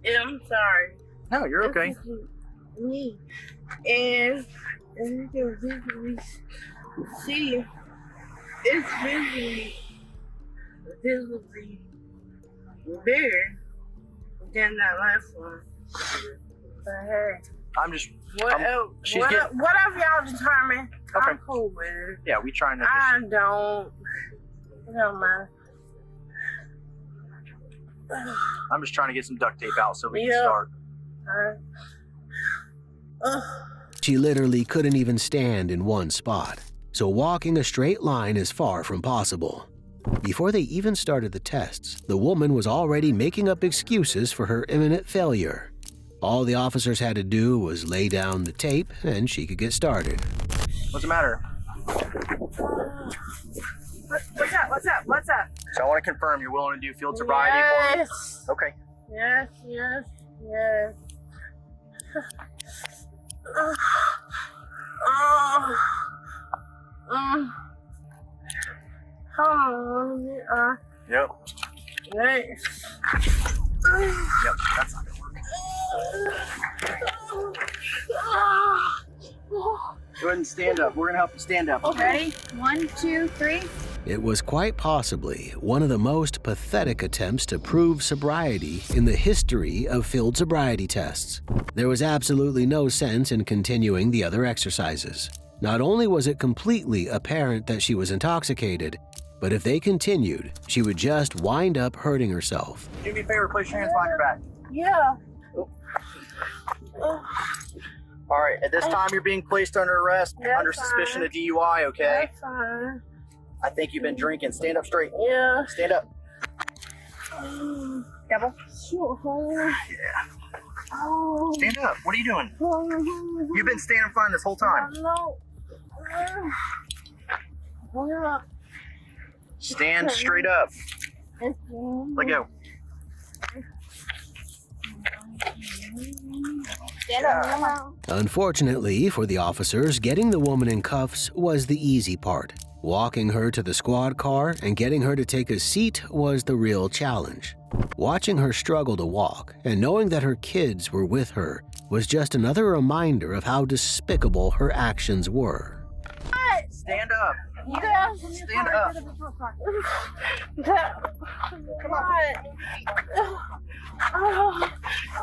[SPEAKER 10] I'm sorry.
[SPEAKER 9] No, you're okay.
[SPEAKER 10] This is me. And you can visually see, it's visibly bigger than that last one. But hey,
[SPEAKER 9] I'm just.
[SPEAKER 10] whatever y'all determine,
[SPEAKER 9] Okay.
[SPEAKER 10] I'm cool with it.
[SPEAKER 9] Yeah, we trying to.
[SPEAKER 10] I don't. It don't matter.
[SPEAKER 9] I'm just trying to get some duct tape out so we can
[SPEAKER 10] Yeah.
[SPEAKER 9] start.
[SPEAKER 4] She literally couldn't even stand in one spot, so walking a straight line is far from possible. Before they even started the tests, the woman was already making up excuses for her imminent failure. All the officers had to do was lay down the tape and she could get started.
[SPEAKER 9] What's the matter?
[SPEAKER 7] What's up? What's up? What's up?
[SPEAKER 9] So I want to confirm you're willing to do field sobriety for me?
[SPEAKER 10] Yes.
[SPEAKER 9] Okay.
[SPEAKER 10] Yes.
[SPEAKER 9] Yep.
[SPEAKER 10] Next.
[SPEAKER 9] Yep. That's not gonna work. Go ahead and stand up. We're gonna help you stand up.
[SPEAKER 7] Ready? 1, 2, 3.
[SPEAKER 4] It was quite possibly one of the most pathetic attempts to prove sobriety in the history of field sobriety tests. There was absolutely no sense in continuing the other exercises. Not only was it completely apparent that she was intoxicated, but if they continued, she would just wind up hurting herself.
[SPEAKER 9] Do me a favor, place your hands behind your back.
[SPEAKER 10] Yeah.
[SPEAKER 9] All right, at this time you're being placed under arrest,
[SPEAKER 10] That's
[SPEAKER 9] under suspicion
[SPEAKER 10] fine.
[SPEAKER 9] of DUI, okay?
[SPEAKER 10] That's fine.
[SPEAKER 9] I think you've been drinking. Stand up straight.
[SPEAKER 10] Yeah.
[SPEAKER 9] Stand up.
[SPEAKER 7] Double.
[SPEAKER 10] Oh.
[SPEAKER 9] Stand up. What are you doing? You've been standing fine this whole time.
[SPEAKER 10] No.
[SPEAKER 9] Stand straight up. Let go.
[SPEAKER 10] Stand up.
[SPEAKER 4] Unfortunately for the officers, getting the woman in cuffs was the easy part. Walking her to the squad car and getting her to take a seat was the real challenge. Watching her struggle to walk and knowing that her kids were with her was just another reminder of how despicable her actions were.
[SPEAKER 9] Stand up.
[SPEAKER 10] Yeah.
[SPEAKER 9] Stand up.
[SPEAKER 10] Come on.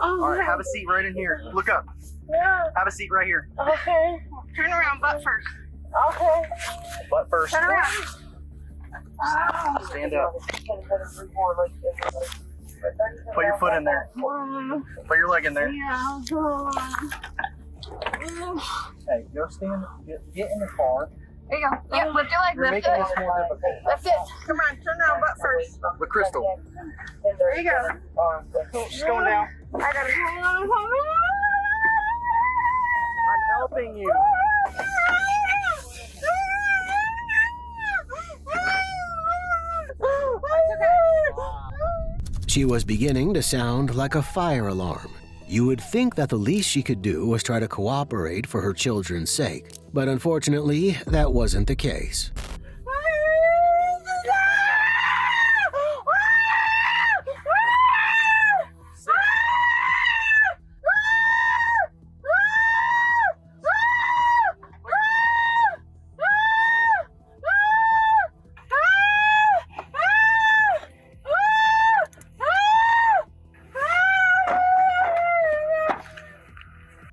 [SPEAKER 9] All right, have a seat right in here. Look up.
[SPEAKER 10] Yeah.
[SPEAKER 9] Have a seat right here.
[SPEAKER 10] Okay.
[SPEAKER 7] Turn around, butt first.
[SPEAKER 10] Okay.
[SPEAKER 9] Butt first.
[SPEAKER 7] Turn around.
[SPEAKER 9] Stand up. Put your foot in there. Put your leg in there.
[SPEAKER 10] Yeah.
[SPEAKER 9] Hey, go stand. Get in the car.
[SPEAKER 7] There you go. Yeah, lift your leg.
[SPEAKER 9] You're
[SPEAKER 7] Lift
[SPEAKER 9] making
[SPEAKER 7] it.
[SPEAKER 9] this more difficult.
[SPEAKER 7] Lift it.
[SPEAKER 10] Come on, turn around butt first.
[SPEAKER 9] Look, Crystal.
[SPEAKER 10] There you go.
[SPEAKER 9] She's going down.
[SPEAKER 10] I got it.
[SPEAKER 9] I'm helping you.
[SPEAKER 4] She was beginning to sound like a fire alarm. You would think that the least she could do was try to cooperate for her children's sake. But unfortunately, that wasn't the case.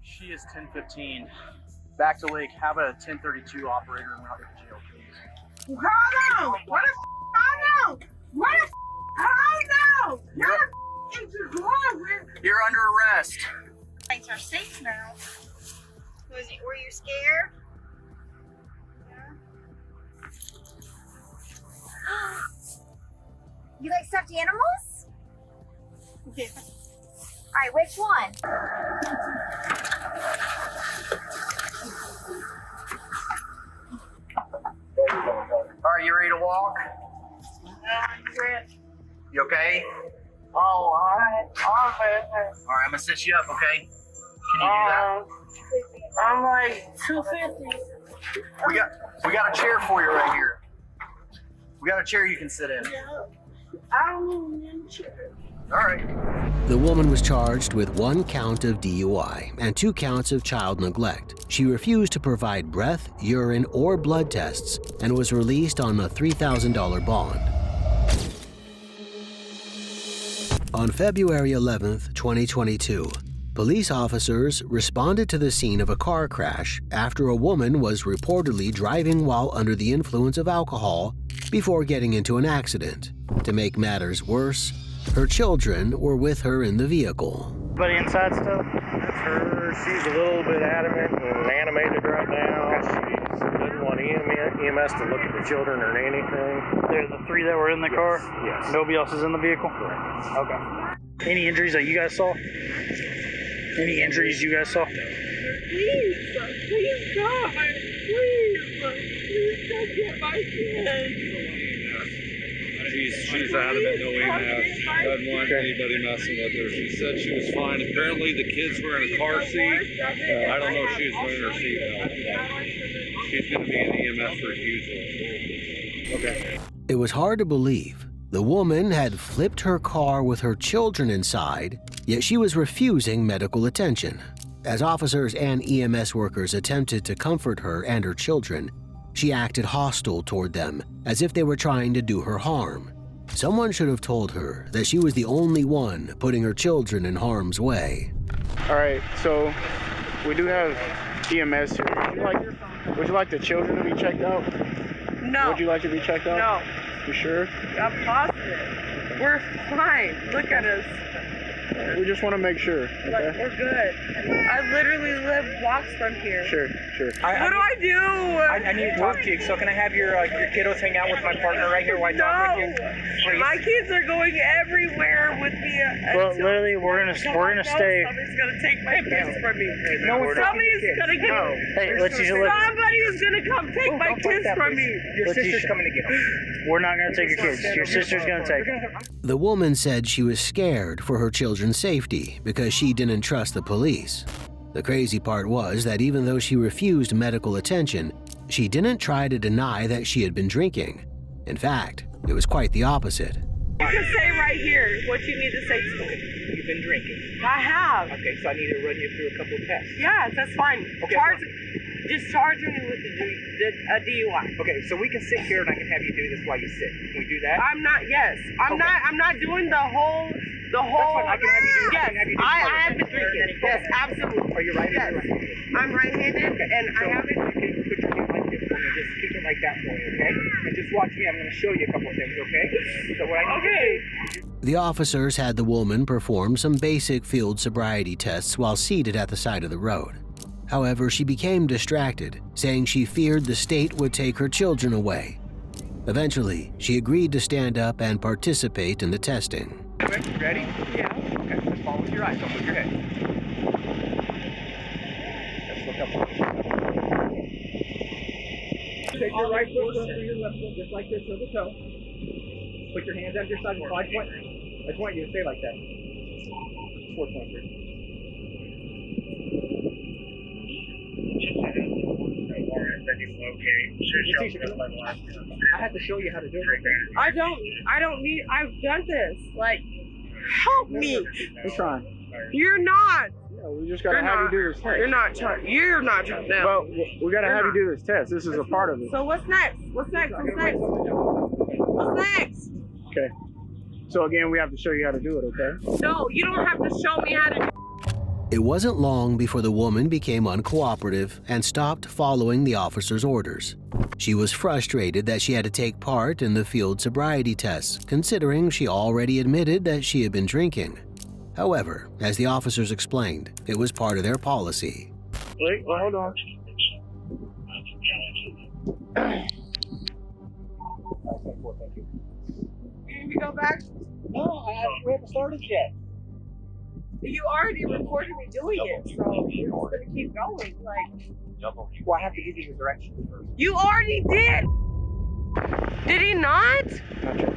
[SPEAKER 11] She is 10:15. Back to Lake. Have a 10:32 operator and route to jail, please.
[SPEAKER 10] Hold on! What the hold on! What the hold on! What the is you going with?
[SPEAKER 11] You're under arrest.
[SPEAKER 10] Lights are safe now.
[SPEAKER 12] Were you scared? You like stuffed animals?
[SPEAKER 10] Yeah.
[SPEAKER 12] Alright, which one?
[SPEAKER 9] Alright, you ready to walk? You okay?
[SPEAKER 10] Oh, alright. Alright,
[SPEAKER 9] I'm gonna sit you up, okay? Can you do that?
[SPEAKER 10] I'm like 250.
[SPEAKER 9] We got a chair for you right here. We got a chair you can sit in.
[SPEAKER 10] I don't need a chair.
[SPEAKER 9] All right.
[SPEAKER 4] The woman was charged with 1 count of DUI and 2 counts of child neglect. She refused to provide breath, urine, or blood tests and was released on a $3,000 bond. On February 11, 2022, police officers responded to the scene of a car crash after a woman was reportedly driving while under the influence of alcohol before getting into an accident. To make matters worse, her children were with her in the vehicle.
[SPEAKER 2] But inside stuff? That's her. She's a little bit adamant and animated right now. She doesn't want EMS to look at the children or anything.
[SPEAKER 13] They're the 3 that were in the car?
[SPEAKER 2] Yes.
[SPEAKER 13] Nobody else is in the vehicle?
[SPEAKER 2] Correct.
[SPEAKER 13] Okay. Any injuries that you guys saw? Any injuries you guys saw?
[SPEAKER 10] Please God. Please don't get my kids.
[SPEAKER 14] She's adamant no EMS. Doesn't want anybody messing with her. She said she was fine. Apparently the kids were in a car seat. I don't know if she was wearing her seatbelt. She's going to be an EMS refusal. Okay.
[SPEAKER 4] It was hard to believe. The woman had flipped her car with her children inside, yet she was refusing medical attention. As officers and EMS workers attempted to comfort her and her children, she acted hostile toward them, as if they were trying to do her harm. Someone should have told her that she was the only one putting her children in harm's way.
[SPEAKER 2] All right, so we do have EMS here. Would you like the children to be checked out?
[SPEAKER 10] No.
[SPEAKER 2] Would you like to be checked out?
[SPEAKER 10] No.
[SPEAKER 2] You sure?
[SPEAKER 10] I'm positive. We're fine. Look at us.
[SPEAKER 2] We just want to make sure. Okay?
[SPEAKER 10] Like, we're good. I literally live blocks from here.
[SPEAKER 2] Sure.
[SPEAKER 10] What do I do?
[SPEAKER 11] I need to talk to you. So can I have your kiddos hang out with my partner right here while I talk with you? Please.
[SPEAKER 10] My kids are going everywhere with me.
[SPEAKER 13] Well, literally, we're gonna stay.
[SPEAKER 10] Somebody's gonna take my kids from me. Somebody's gonna get.
[SPEAKER 13] No. Hey,
[SPEAKER 10] Somebody is gonna come take my kids from me.
[SPEAKER 11] Your sister's coming to get them.
[SPEAKER 13] We're not gonna take your kids. Your sister's gonna take them.
[SPEAKER 4] The woman said she was scared for her children's safety because she didn't trust the police. The crazy part was that even though she refused medical attention, she didn't try to deny that she had been drinking. In fact, it was quite the opposite.
[SPEAKER 10] You can say right here what you need to say to me.
[SPEAKER 11] You've been drinking.
[SPEAKER 10] I have.
[SPEAKER 11] Okay, so I need to run you through a couple of tests.
[SPEAKER 10] Yeah, that's fine.
[SPEAKER 11] Okay,
[SPEAKER 10] Just charge me with a DUI.
[SPEAKER 11] Okay, so we can sit here and I can have you do this while you sit. Can we do that?
[SPEAKER 10] I'm not. Yes, I'm
[SPEAKER 11] Okay.
[SPEAKER 10] not. I'm not doing the whole.
[SPEAKER 11] That's fine. I can have you do this.
[SPEAKER 10] Yes,
[SPEAKER 11] I can have you do
[SPEAKER 10] I
[SPEAKER 11] this.
[SPEAKER 10] have been drinking. Yes, absolutely.
[SPEAKER 11] Are you right?
[SPEAKER 10] Yes. I'm right-handed, and I haven't.
[SPEAKER 11] Put your hand like this for me. Just keep it like that for me, okay? And just watch me. I'm going to show you a couple of things, okay? So what I need to do.
[SPEAKER 4] The officers had the woman perform some basic field sobriety tests while seated at the side of the road. However, she became distracted, saying she feared the state would take her children away. Eventually, she agreed to stand up and participate in the testing.
[SPEAKER 11] Ready?
[SPEAKER 10] Yeah.
[SPEAKER 11] Okay, just follow with your eyes. Don't move your head. Let's look up. Take your right foot through your left foot, just like this, toe to toe. Put your hands out your side. I just want you to stay like that. 4.3. I had to show you how to do it.
[SPEAKER 15] I don't need, I've done this. Like, help me.
[SPEAKER 11] We're trying.
[SPEAKER 15] You're not.
[SPEAKER 11] No, we just gotta have you do this test.
[SPEAKER 15] You're not trying. You're not trying. No.
[SPEAKER 11] Well, we gotta have you do this test. This is a part of it.
[SPEAKER 15] So what's next? What's next? What's next? What's next?
[SPEAKER 11] Okay. So again, we have to show you how to do it, okay?
[SPEAKER 15] No, you don't have to show me how to do.
[SPEAKER 4] It wasn't long before the woman became uncooperative and stopped following the officer's orders. She was frustrated that she had to take part in the field sobriety tests, considering she already admitted that she had been drinking. However, as the officers explained, it was part of their policy.
[SPEAKER 11] Wait, well, hold on.
[SPEAKER 15] You need to go back?
[SPEAKER 11] No, we haven't started yet.
[SPEAKER 15] You already recorded me doing it, so you're gonna keep going. Like,
[SPEAKER 11] Well, I have to give you the directions first.
[SPEAKER 15] you already did. Did he not?
[SPEAKER 11] Not sure.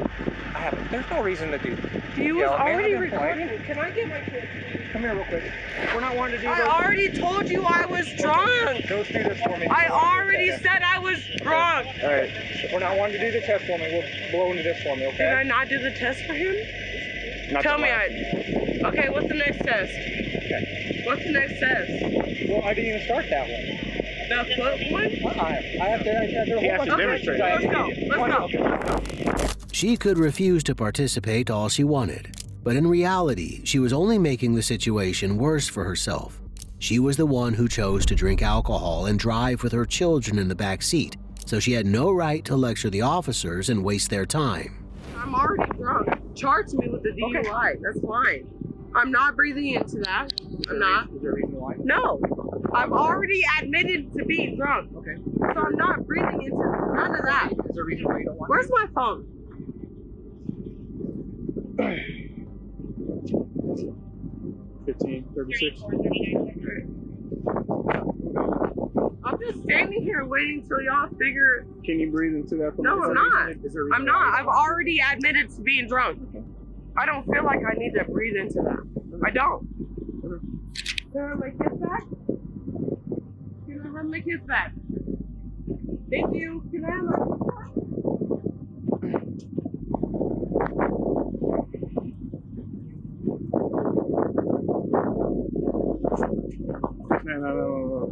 [SPEAKER 11] I haven't. There's no reason to do that.
[SPEAKER 15] He was already recording me. Can I get my kids?
[SPEAKER 11] Come here real quick. We're not wanting to do
[SPEAKER 15] I
[SPEAKER 11] those.
[SPEAKER 15] already told you I was drunk.
[SPEAKER 11] Go through this for me.
[SPEAKER 15] I already said I was drunk.
[SPEAKER 11] All right. We're not wanting to do the test for me. We'll blow into this for me, okay?
[SPEAKER 15] Did I not do the test for him?
[SPEAKER 11] Not
[SPEAKER 15] Tell
[SPEAKER 11] the
[SPEAKER 15] me
[SPEAKER 11] last.
[SPEAKER 15] Okay, what's the next test?
[SPEAKER 11] Okay.
[SPEAKER 15] What's the next test?
[SPEAKER 11] Well, I didn't even start that one.
[SPEAKER 15] The foot one?
[SPEAKER 11] I have to
[SPEAKER 15] He has to demonstrate. Let's go. Let's go.
[SPEAKER 4] She could refuse to participate all she wanted, but in reality, she was only making the situation worse for herself. She was the one who chose to drink alcohol and drive with her children in the back seat, so she had no right to lecture the officers and waste their time.
[SPEAKER 15] I'm already drunk. Charge me with the DUI. That's fine. I'm not breathing into that. I'm not.
[SPEAKER 11] Is there a reason why?
[SPEAKER 15] No. I've already admitted to being drunk.
[SPEAKER 11] Okay.
[SPEAKER 15] So I'm not breathing into none of that.
[SPEAKER 11] Is there a reason why you don't want
[SPEAKER 15] Where's my phone?
[SPEAKER 11] 15:36.
[SPEAKER 15] I'm just standing here waiting till y'all figure.
[SPEAKER 11] Can you breathe into that?
[SPEAKER 15] No, I'm not. I'm not. I've already admitted to being drunk. I don't feel like I need to breathe into that. I don't. Can I have my kids back? Can I have my kids back? Thank you. Can I have my kids back?
[SPEAKER 11] No.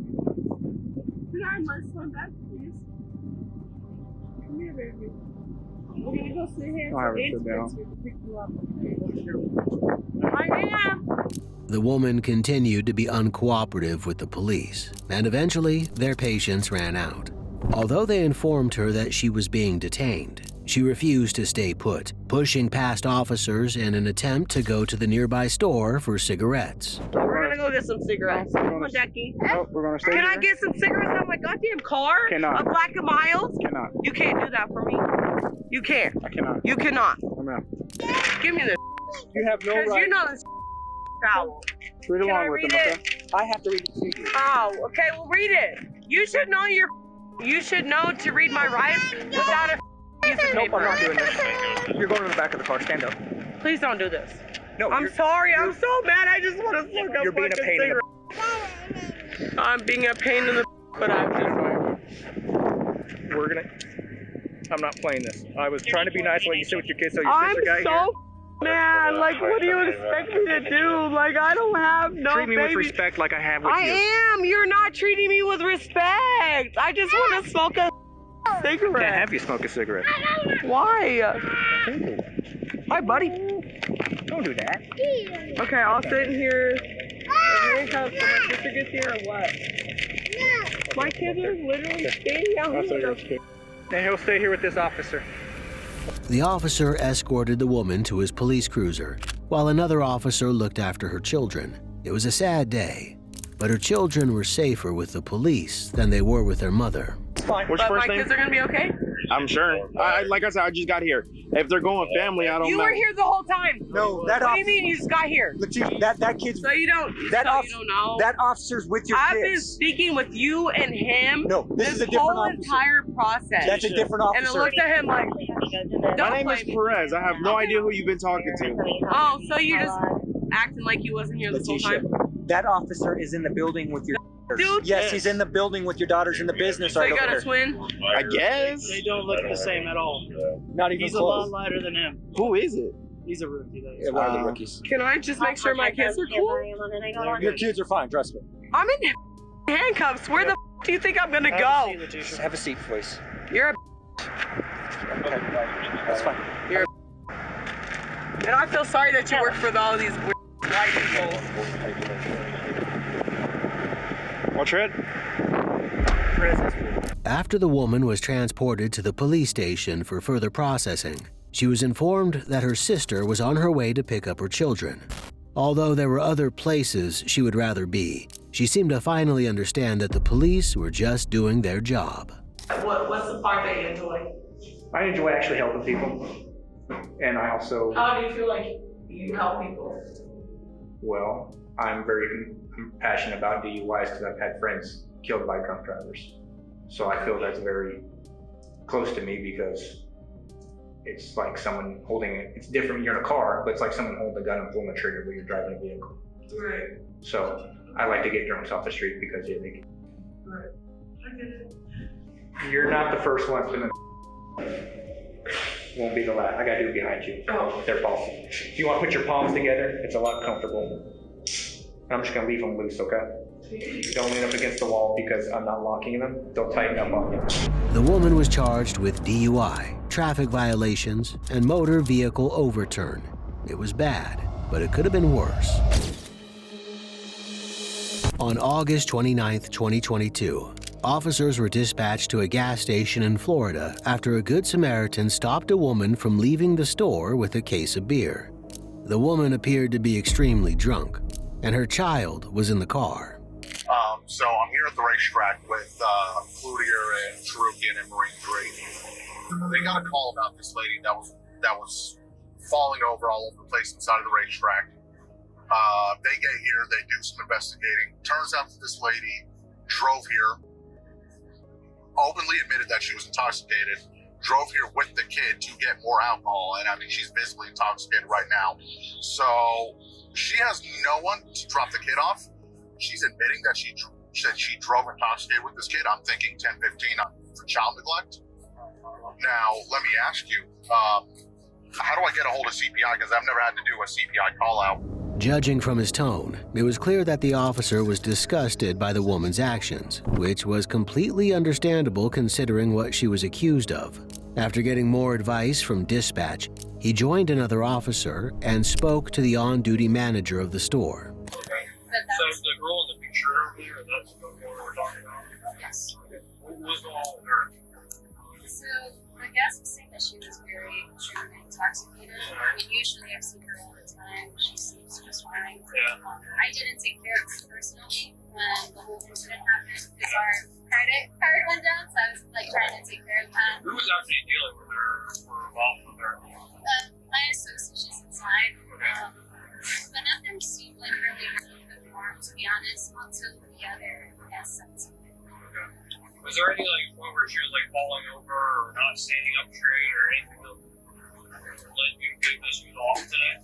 [SPEAKER 15] Can I have my son back, please? Come here, baby. We're gonna go sit here
[SPEAKER 11] I'll have
[SPEAKER 15] until
[SPEAKER 11] her sit
[SPEAKER 15] 8:30 to pick you up. I am.
[SPEAKER 4] The woman continued to be uncooperative with the police, and eventually their patience ran out. Although they informed her that she was being detained, she refused to stay put, pushing past officers in an attempt to go to the nearby store for cigarettes.
[SPEAKER 15] We're gonna go get some cigarettes. Come on, Jackie.
[SPEAKER 11] Nope, we're gonna stay
[SPEAKER 15] Can I
[SPEAKER 11] here.
[SPEAKER 15] get some cigarettes out of my goddamn car?
[SPEAKER 11] Cannot.
[SPEAKER 15] A Black and Miles?
[SPEAKER 11] Cannot.
[SPEAKER 15] You can't do that for me. You can't.
[SPEAKER 11] I cannot.
[SPEAKER 15] You cannot.
[SPEAKER 11] I'm out.
[SPEAKER 15] Give me this.
[SPEAKER 11] You have no
[SPEAKER 15] Because
[SPEAKER 11] right.
[SPEAKER 15] you're not a foul.
[SPEAKER 11] Read
[SPEAKER 15] Can I
[SPEAKER 11] along with
[SPEAKER 15] read
[SPEAKER 11] them,
[SPEAKER 15] it?
[SPEAKER 11] okay? I have to read the procedure.
[SPEAKER 15] Oh, okay. Well, read it. You should know your. You should know to read my rights without a piece of
[SPEAKER 11] Nope,
[SPEAKER 15] paper.
[SPEAKER 11] I'm not doing this. You're going to the back of the car. Stand up.
[SPEAKER 15] Please don't do this.
[SPEAKER 11] No,
[SPEAKER 15] I'm sorry. I'm so mad. I just want to smoke a
[SPEAKER 11] You're being a
[SPEAKER 15] fucking
[SPEAKER 11] pain in
[SPEAKER 15] cigarette. I'm being a pain in the. But I'm just.
[SPEAKER 11] We're gonna. I'm not playing this. I was trying to be nice, like you said with your kids, so your
[SPEAKER 15] I'm
[SPEAKER 11] sister got here.
[SPEAKER 15] so mad. Like, what do you expect me to do? Like, I don't have no
[SPEAKER 11] Treat me
[SPEAKER 15] baby.
[SPEAKER 11] with respect, like I have with
[SPEAKER 15] I
[SPEAKER 11] you.
[SPEAKER 15] am. You're not treating me with respect. I just want to smoke a cigarette.
[SPEAKER 11] Can't have you smoke a cigarette.
[SPEAKER 15] Why? Hi, buddy.
[SPEAKER 11] Don't do that.
[SPEAKER 15] Okay, I'll sit in here. Handcuffs when my sister gets here, or what? My kids are literally standing out here.
[SPEAKER 11] And he'll stay here with this officer.
[SPEAKER 4] The officer escorted the woman to his police cruiser, while another officer looked after her children. It was a sad day, but her children were safer with the police than they were with their mother.
[SPEAKER 11] Fine.
[SPEAKER 15] But my kids are gonna be okay?
[SPEAKER 16] I'm sure. Like I said, I just got here. If they're going family, I don't know.
[SPEAKER 15] You were here the whole time.
[SPEAKER 17] No, that
[SPEAKER 15] What do you mean you just got here?
[SPEAKER 17] That kid's.
[SPEAKER 15] So you don't.
[SPEAKER 17] That
[SPEAKER 15] so you don't know.
[SPEAKER 17] That officer's with your
[SPEAKER 15] I've
[SPEAKER 17] kids.
[SPEAKER 15] been speaking with you and him.
[SPEAKER 17] No, this is a different
[SPEAKER 15] whole
[SPEAKER 17] officer.
[SPEAKER 15] entire process.
[SPEAKER 17] That's a different officer.
[SPEAKER 15] And I looked at him like,
[SPEAKER 16] My
[SPEAKER 15] don't
[SPEAKER 16] name is
[SPEAKER 15] play me.
[SPEAKER 16] Perez. I have no idea who you've been talking to.
[SPEAKER 15] Oh, so you just acting like you wasn't here this whole time?
[SPEAKER 11] That officer is in the building with your
[SPEAKER 15] Dude?
[SPEAKER 11] Yes, he's in the building with your daughters in the business
[SPEAKER 15] So
[SPEAKER 11] right
[SPEAKER 15] you got
[SPEAKER 11] over
[SPEAKER 15] a twin?
[SPEAKER 16] I guess.
[SPEAKER 13] They don't look the same at all.
[SPEAKER 11] Not even
[SPEAKER 13] He's a lot
[SPEAKER 11] close.
[SPEAKER 13] lighter than him.
[SPEAKER 16] Who is it?
[SPEAKER 13] He's a rookie. Though.
[SPEAKER 11] Yeah, one of the rookies.
[SPEAKER 15] Can I just make sure my kids are cool?
[SPEAKER 11] Your kids are fine, trust me.
[SPEAKER 15] I'm in handcuffs. Where the do you think I'm gonna go?
[SPEAKER 11] Just have a seat, please.
[SPEAKER 15] You're a
[SPEAKER 11] Okay, that's fine.
[SPEAKER 15] You're a and I feel sorry that you work for all these weird white people.
[SPEAKER 16] Watch red.
[SPEAKER 4] After the woman was transported to the police station for further processing, she was informed that her sister was on her way to pick up her children. Although there were other places she would rather be, she seemed to finally understand that the police were just doing their job.
[SPEAKER 15] What's the part that you enjoy?
[SPEAKER 11] I enjoy actually helping people. And I also,
[SPEAKER 15] How do you feel like you help people?
[SPEAKER 11] well, I'm very passionate about DUIs because I've had friends killed by drunk drivers. So I feel that's very close to me because it's like someone holding it. It's different when you're in a car, but it's like someone holding a gun and pulling the trigger when you're driving a vehicle.
[SPEAKER 15] Right.
[SPEAKER 11] So I like to get drunks off the street because yeah, they can.
[SPEAKER 15] Right. I get it.
[SPEAKER 11] You're not the first one to won't be the last. I got dude behind you.
[SPEAKER 15] Oh.
[SPEAKER 11] They're false. If you want to put your palms together, it's a lot comfortable. I'm just gonna leave them loose, okay? Don't lean up against the wall because I'm not locking them. They'll tighten up on you.
[SPEAKER 4] The woman was charged with DUI, traffic violations, and motor vehicle overturn. It was bad, but it could have been worse. On August 29, 2022, officers were dispatched to a gas station in Florida after a Good Samaritan stopped a woman from leaving the store with a case of beer. The woman appeared to be extremely drunk, and her child was in the car.
[SPEAKER 18] So I'm here at the racetrack with Cloutier and Cherukian and Marine 3. They got a call about this lady that was falling over all over the place inside of the racetrack. They get here, they do some investigating. Turns out that this lady drove here, openly admitted that she was intoxicated, drove here with the kid to get more alcohol, and I mean, she's basically intoxicated right now. So she has no one to drop the kid off. She's admitting that she drove intoxicated with this kid. I'm thinking 10-15 for child neglect. Now, let me ask you, how do I get a hold of CPI? Because I've never had to do a CPI call out.
[SPEAKER 4] Judging from his tone, it was clear that the officer was disgusted by the woman's actions, which was completely understandable considering what she was accused of. After getting more advice from dispatch, he joined another officer and spoke to the on-duty manager of the store.
[SPEAKER 19] So the girl in the picture earlier, that's the one we're talking about?
[SPEAKER 12] Yes.
[SPEAKER 19] What was going on with her?
[SPEAKER 12] So the guest was saying that she was very extremely intoxicated. I mean, usually I've seen her all the time. She seems just fine.
[SPEAKER 19] Yeah.
[SPEAKER 12] I didn't take care of her personally when the whole incident happened because our credit card went down, so I was like trying to take care of that.
[SPEAKER 19] Who was actually dealing with her or involved with her?
[SPEAKER 12] My associate's inside. But nothing seemed like really harm, to be honest, until the other guest said something.
[SPEAKER 19] Okay. Was there any like point where she was like falling over or not standing up straight or anything that led you to think that she was off today?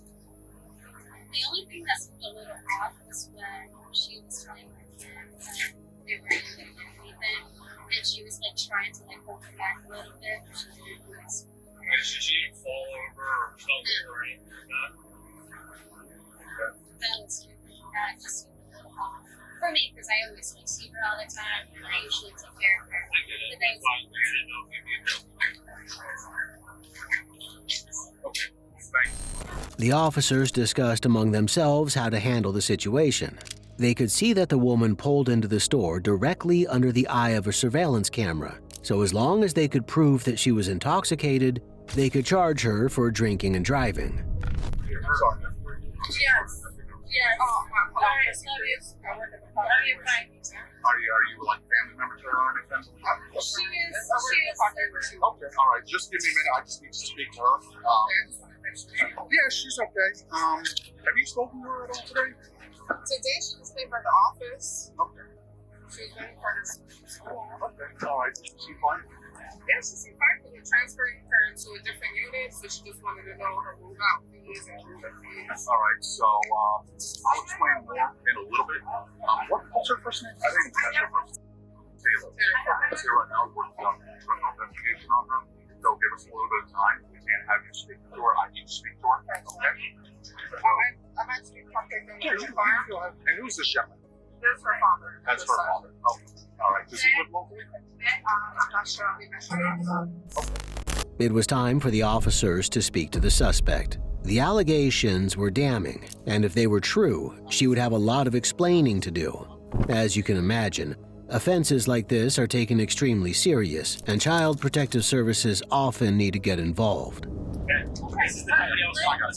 [SPEAKER 12] The only thing that seemed a little off was when she was playing with kids and they were doing anything, and she was like trying to like hold her back a little bit, but she didn't do it.
[SPEAKER 19] Did she fall over or something or anything like that?
[SPEAKER 12] That just seemed a little off for me because I always like see her all the time and I usually take care of her.
[SPEAKER 19] I get it. That's fine. I didn't know if you'd be okay. Thanks.
[SPEAKER 4] The officers discussed among themselves how to handle the situation. They could see that the woman pulled into the store directly under the eye of a surveillance camera, so as long as they could prove that she was intoxicated, they could charge her for drinking and driving.
[SPEAKER 12] Yes. Yes. Oh, love you. Love you, fine.
[SPEAKER 18] Are you like family members or anything?
[SPEAKER 12] She is.
[SPEAKER 18] Okay, all right. Just give me a minute. I just need to speak to her. Yeah, she's okay. Have you spoken to her at all today?
[SPEAKER 10] Today she was staying by the office.
[SPEAKER 18] Okay.
[SPEAKER 10] She's been part of school.
[SPEAKER 18] Okay, all right. She fine?
[SPEAKER 10] Yeah, she seemed fine. We were transferring her to a different unit, so she just wanted to know her move out.
[SPEAKER 18] All right, so I'll explain more in a little bit. What's her first name? I didn't catch her first name. Taylor. Taylor, now we're working on a criminal investigation on her. So give us a little bit of time. We can't have you speak to her. I need to speak to her. Okay?
[SPEAKER 10] I'm actually talking to
[SPEAKER 18] Yeah, you go ahead. And who's this gentleman?
[SPEAKER 10] That's her father.
[SPEAKER 18] That's her father. Okay. All right. Does he live locally?
[SPEAKER 10] I'm not sure.
[SPEAKER 4] It was time for the officers to speak to the suspect. The allegations were damning, and if they were true, she would have a lot of explaining to do. As you can imagine, offenses like this are taken extremely serious, and Child Protective Services often need to get involved.
[SPEAKER 18] Listen,
[SPEAKER 10] Can I go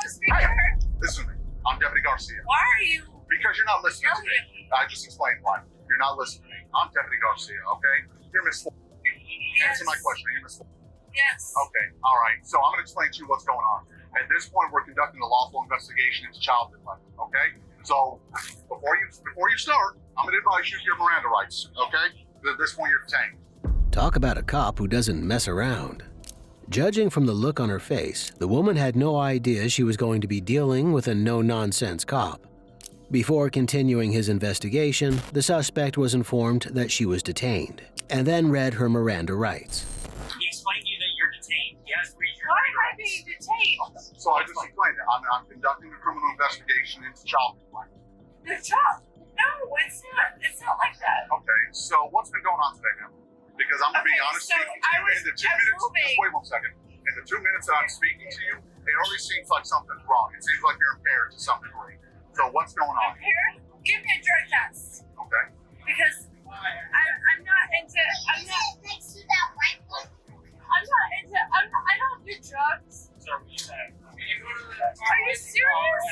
[SPEAKER 10] speak to her?
[SPEAKER 18] Listen to me. I'm Deputy Garcia.
[SPEAKER 10] Why are you?
[SPEAKER 18] Because you're not listening to me. I just explained why. You're not listening to me. I'm Deputy Garcia, okay? You're Miss Answer my question. You're Miss
[SPEAKER 10] Yes.
[SPEAKER 18] Okay, all right. So I'm going to explain to you what's going on. At this point, we're conducting a lawful investigation into child neglect, okay? So before you start, I'm going to advise you of your Miranda rights, okay? At this point, you're detained.
[SPEAKER 4] Talk about a cop who doesn't mess around. Judging from the look on her face, the woman had no idea she was going to be dealing with a no-nonsense cop. Before continuing his investigation, the suspect was informed that she was detained, and then read her Miranda rights.
[SPEAKER 8] He explained to you that you're detained. He has to read your
[SPEAKER 10] Why
[SPEAKER 8] Miranda
[SPEAKER 10] am I
[SPEAKER 8] rights.
[SPEAKER 10] being detained?
[SPEAKER 18] So I just explained it. I'm conducting a criminal investigation into child neglect.
[SPEAKER 10] The child? No, it's not. It's not like that.
[SPEAKER 18] Okay, so what's been going on today, ma'am? Because I'm going to be honest with you, in the 2 minutes, just wait 1 second. In the 2 minutes that I'm speaking to you, it already seems like something's wrong. It seems like you're impaired to some degree. So what's going on?
[SPEAKER 10] Impaired? Give me a drug test.
[SPEAKER 18] Okay.
[SPEAKER 10] Because I'm not into. I don't do drugs. Are you serious?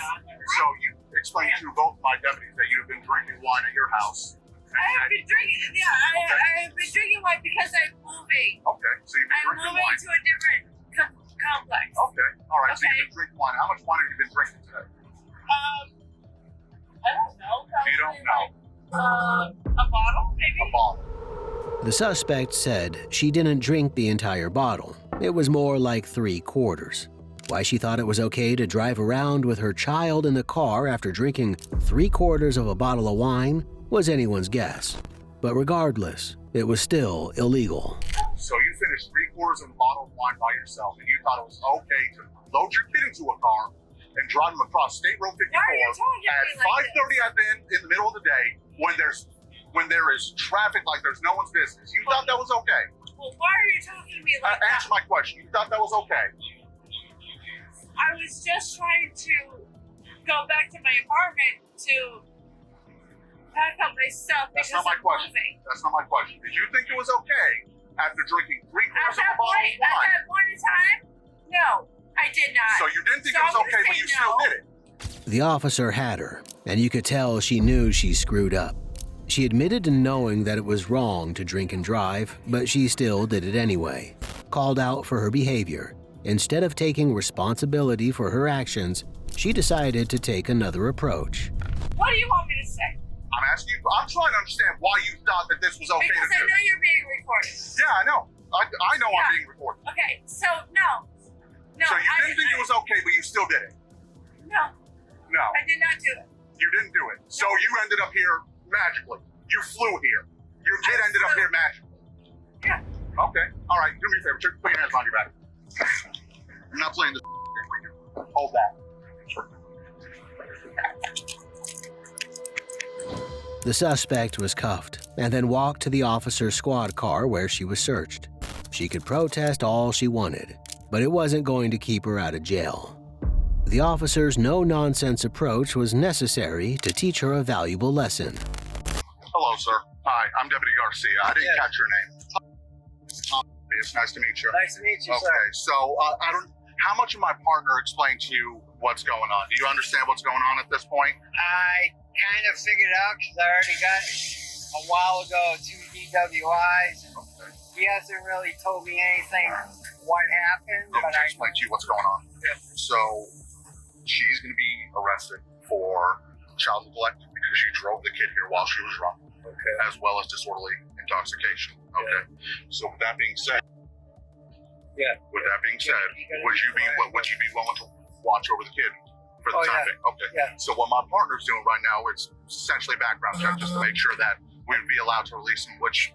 [SPEAKER 18] So you explained to both my deputies that you've been drinking wine at your house.
[SPEAKER 10] I have been drinking. Yeah, I have been drinking wine because I'm moving.
[SPEAKER 18] Okay, so you've been
[SPEAKER 10] I'm
[SPEAKER 18] drinking
[SPEAKER 10] moving
[SPEAKER 18] wine.
[SPEAKER 10] to a different complex.
[SPEAKER 18] Okay, all right. So
[SPEAKER 10] Okay.
[SPEAKER 18] you've been drinking wine. How much wine have you been drinking today?
[SPEAKER 10] I don't know.
[SPEAKER 18] You don't know.
[SPEAKER 10] A bottle, maybe.
[SPEAKER 18] A bottle.
[SPEAKER 4] The suspect said she didn't drink the entire bottle. It was more like 3/4. Why she thought it was okay to drive around with her child in the car after drinking 3/4 of a bottle of wine was anyone's guess. But regardless, it was still illegal.
[SPEAKER 18] So you finished 3/4 of a bottle of wine by yourself, and you thought it was okay to load your kid into a car and drive him across State Road 54 at 5:30 in the middle of the day when there is traffic like there's no one's business. You thought that was okay?
[SPEAKER 10] Well, why are you talking to me like that?
[SPEAKER 18] Answer my question. You thought that was okay?
[SPEAKER 10] I was just trying to go back to my apartment to pack up my stuff
[SPEAKER 18] That's
[SPEAKER 10] because
[SPEAKER 18] not my
[SPEAKER 10] I'm
[SPEAKER 18] question.
[SPEAKER 10] moving.
[SPEAKER 18] That's not my question. Did you think it was okay after drinking 3/4 of a bottle of
[SPEAKER 10] At
[SPEAKER 18] wine?
[SPEAKER 10] that one time? No, I did not.
[SPEAKER 18] So you didn't think
[SPEAKER 10] So
[SPEAKER 18] it was
[SPEAKER 10] I'm gonna
[SPEAKER 18] okay, but
[SPEAKER 10] say
[SPEAKER 18] you still
[SPEAKER 10] no.
[SPEAKER 18] did it.
[SPEAKER 4] The officer had her, and you could tell she knew she screwed up. She admitted to knowing that it was wrong to drink and drive, but she still did it anyway. Called out for her behavior. Instead of taking responsibility for her actions, she decided to take another approach.
[SPEAKER 10] What do you want me to say?
[SPEAKER 18] I'm trying to understand why you thought that this was okay
[SPEAKER 10] Because
[SPEAKER 18] to
[SPEAKER 10] I
[SPEAKER 18] do.
[SPEAKER 10] know you're being recorded.
[SPEAKER 18] Yeah, I know. I know I'm being recorded.
[SPEAKER 10] Okay, so no. No,
[SPEAKER 18] So you didn't think it was okay, but you still did it?
[SPEAKER 10] No,
[SPEAKER 18] No.
[SPEAKER 10] I did not do it.
[SPEAKER 18] You didn't do it. So you ended up here magically. You flew here. Your kid ended up here magically.
[SPEAKER 10] Yeah.
[SPEAKER 18] Okay. All right. Do me a favor. Put your hands on your back. I'm not playing this game with you. Hold that.
[SPEAKER 4] The suspect was cuffed and then walked to the officer's squad car where she was searched. She could protest all she wanted, but it wasn't going to keep her out of jail. The officer's no-nonsense approach was necessary to teach her a valuable lesson.
[SPEAKER 18] Hello, sir. Hi, I'm Deputy Garcia. I didn't catch your name. It's nice to meet you.
[SPEAKER 8] Nice to meet you, sir.
[SPEAKER 18] Okay, so how much of my partner explained to you what's going on? Do you understand what's going on at this point?
[SPEAKER 20] I kind of figured out because I already got a while ago 2 DWIs. And he hasn't really told me anything what happened.
[SPEAKER 18] Let me explain to you what's going on.
[SPEAKER 20] Yeah.
[SPEAKER 18] So she's going to be arrested for child neglect because she drove the kid here while she was drunk, as well as disorderly intoxication. Okay. So with that being said,
[SPEAKER 8] yeah.
[SPEAKER 18] With that being said, would you be willing to watch over the kid for the time being? Okay.
[SPEAKER 8] Yeah.
[SPEAKER 18] So what my partner's doing right now, it's essentially a background check just to make sure that we would be allowed to release him. Which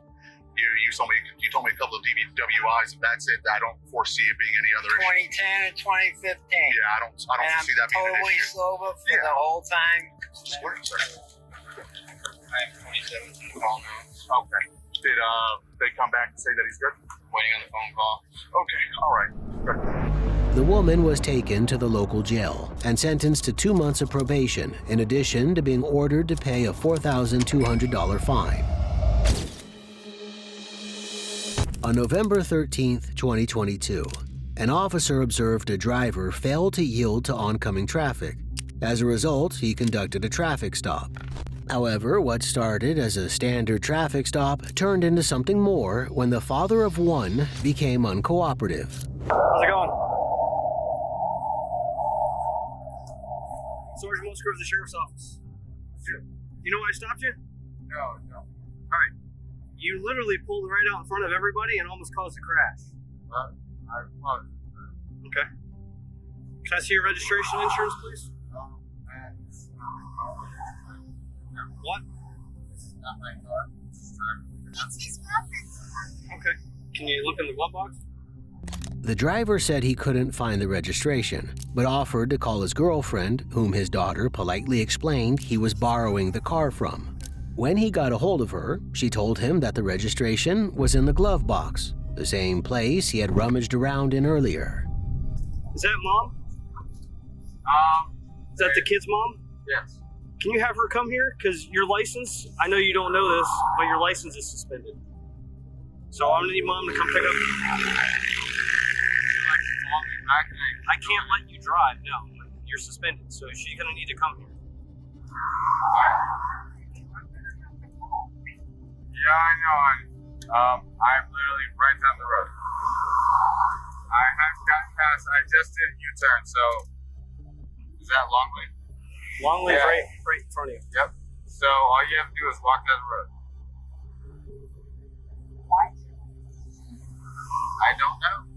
[SPEAKER 18] you told me a couple of DWIs, and that's it. I don't foresee it being any other issue.
[SPEAKER 20] 2010 and 2015.
[SPEAKER 18] Yeah, I don't foresee that being an
[SPEAKER 20] totally
[SPEAKER 18] issue.
[SPEAKER 20] sober for the whole time.
[SPEAKER 18] Just wait a second.
[SPEAKER 3] I have 2017 call now.
[SPEAKER 18] Okay. Did they come back and say that he's good?
[SPEAKER 3] Waiting on the phone call.
[SPEAKER 18] Okay, all right. Good.
[SPEAKER 4] The woman was taken to the local jail and sentenced to 2 months of probation, in addition to being ordered to pay a $4,200 fine. On November 13th, 2022, an officer observed a driver fail to yield to oncoming traffic. As a result, he conducted a traffic stop. However, what started as a standard traffic stop turned into something more when the father of one became uncooperative.
[SPEAKER 8] How's it going? Sergeant Musgrove of the Sheriff's Office. You know why I stopped you?
[SPEAKER 3] No.
[SPEAKER 8] All right. You literally pulled right out in front of everybody and almost caused a crash.
[SPEAKER 3] I was.
[SPEAKER 8] Okay. Can I see your registration and insurance, please? What?
[SPEAKER 3] It's not my car. It's his car.
[SPEAKER 8] Okay. Can you look in the glove box?
[SPEAKER 4] The driver said he couldn't find the registration, but offered to call his girlfriend, whom his daughter politely explained he was borrowing the car from. When he got a hold of her, she told him that the registration was in the glove box, the same place he had rummaged around in earlier.
[SPEAKER 8] Is that mom? Is that the kid's mom?
[SPEAKER 3] Yes.
[SPEAKER 8] Can you have her come here? Because your license, I know you don't know this, but your license is suspended. So I'm gonna need mom to come pick up. I can't let you drive, no. You're suspended, so she's gonna need to come here.
[SPEAKER 3] Yeah, I know. I'm literally right down the road. I have gotten past. I just did a U-turn, so is that Longley?
[SPEAKER 8] Longley's right in front of you.
[SPEAKER 3] Yep. So all you have to do is walk down the road.
[SPEAKER 10] What?
[SPEAKER 3] I don't know.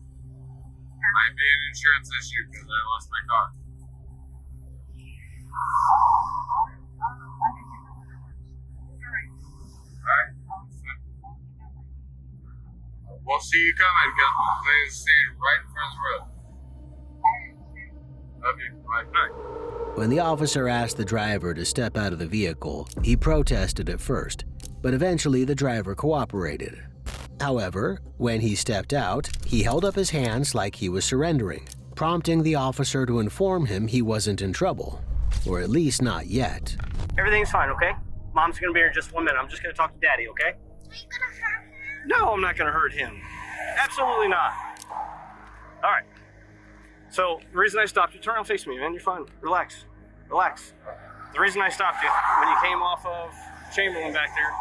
[SPEAKER 3] Might be an insurance issue because I lost my car. Alright. We'll see you coming because the plane is staying right in front of the road. Love you. Bye.
[SPEAKER 4] When the officer asked the driver to step out of the vehicle, he protested at first, but eventually the driver cooperated. However, when he stepped out, he held up his hands like he was surrendering, prompting the officer to inform him he wasn't in trouble, or at least not yet.
[SPEAKER 8] Everything's fine, okay? Mom's gonna be here in just 1 minute. I'm just gonna talk to Daddy, okay? No, I'm not gonna hurt him. Absolutely not. All right. So the reason I stopped you, turn around, face me, man. You're fine. Relax. Relax. The reason I stopped you, when you came off of Chamberlain back there,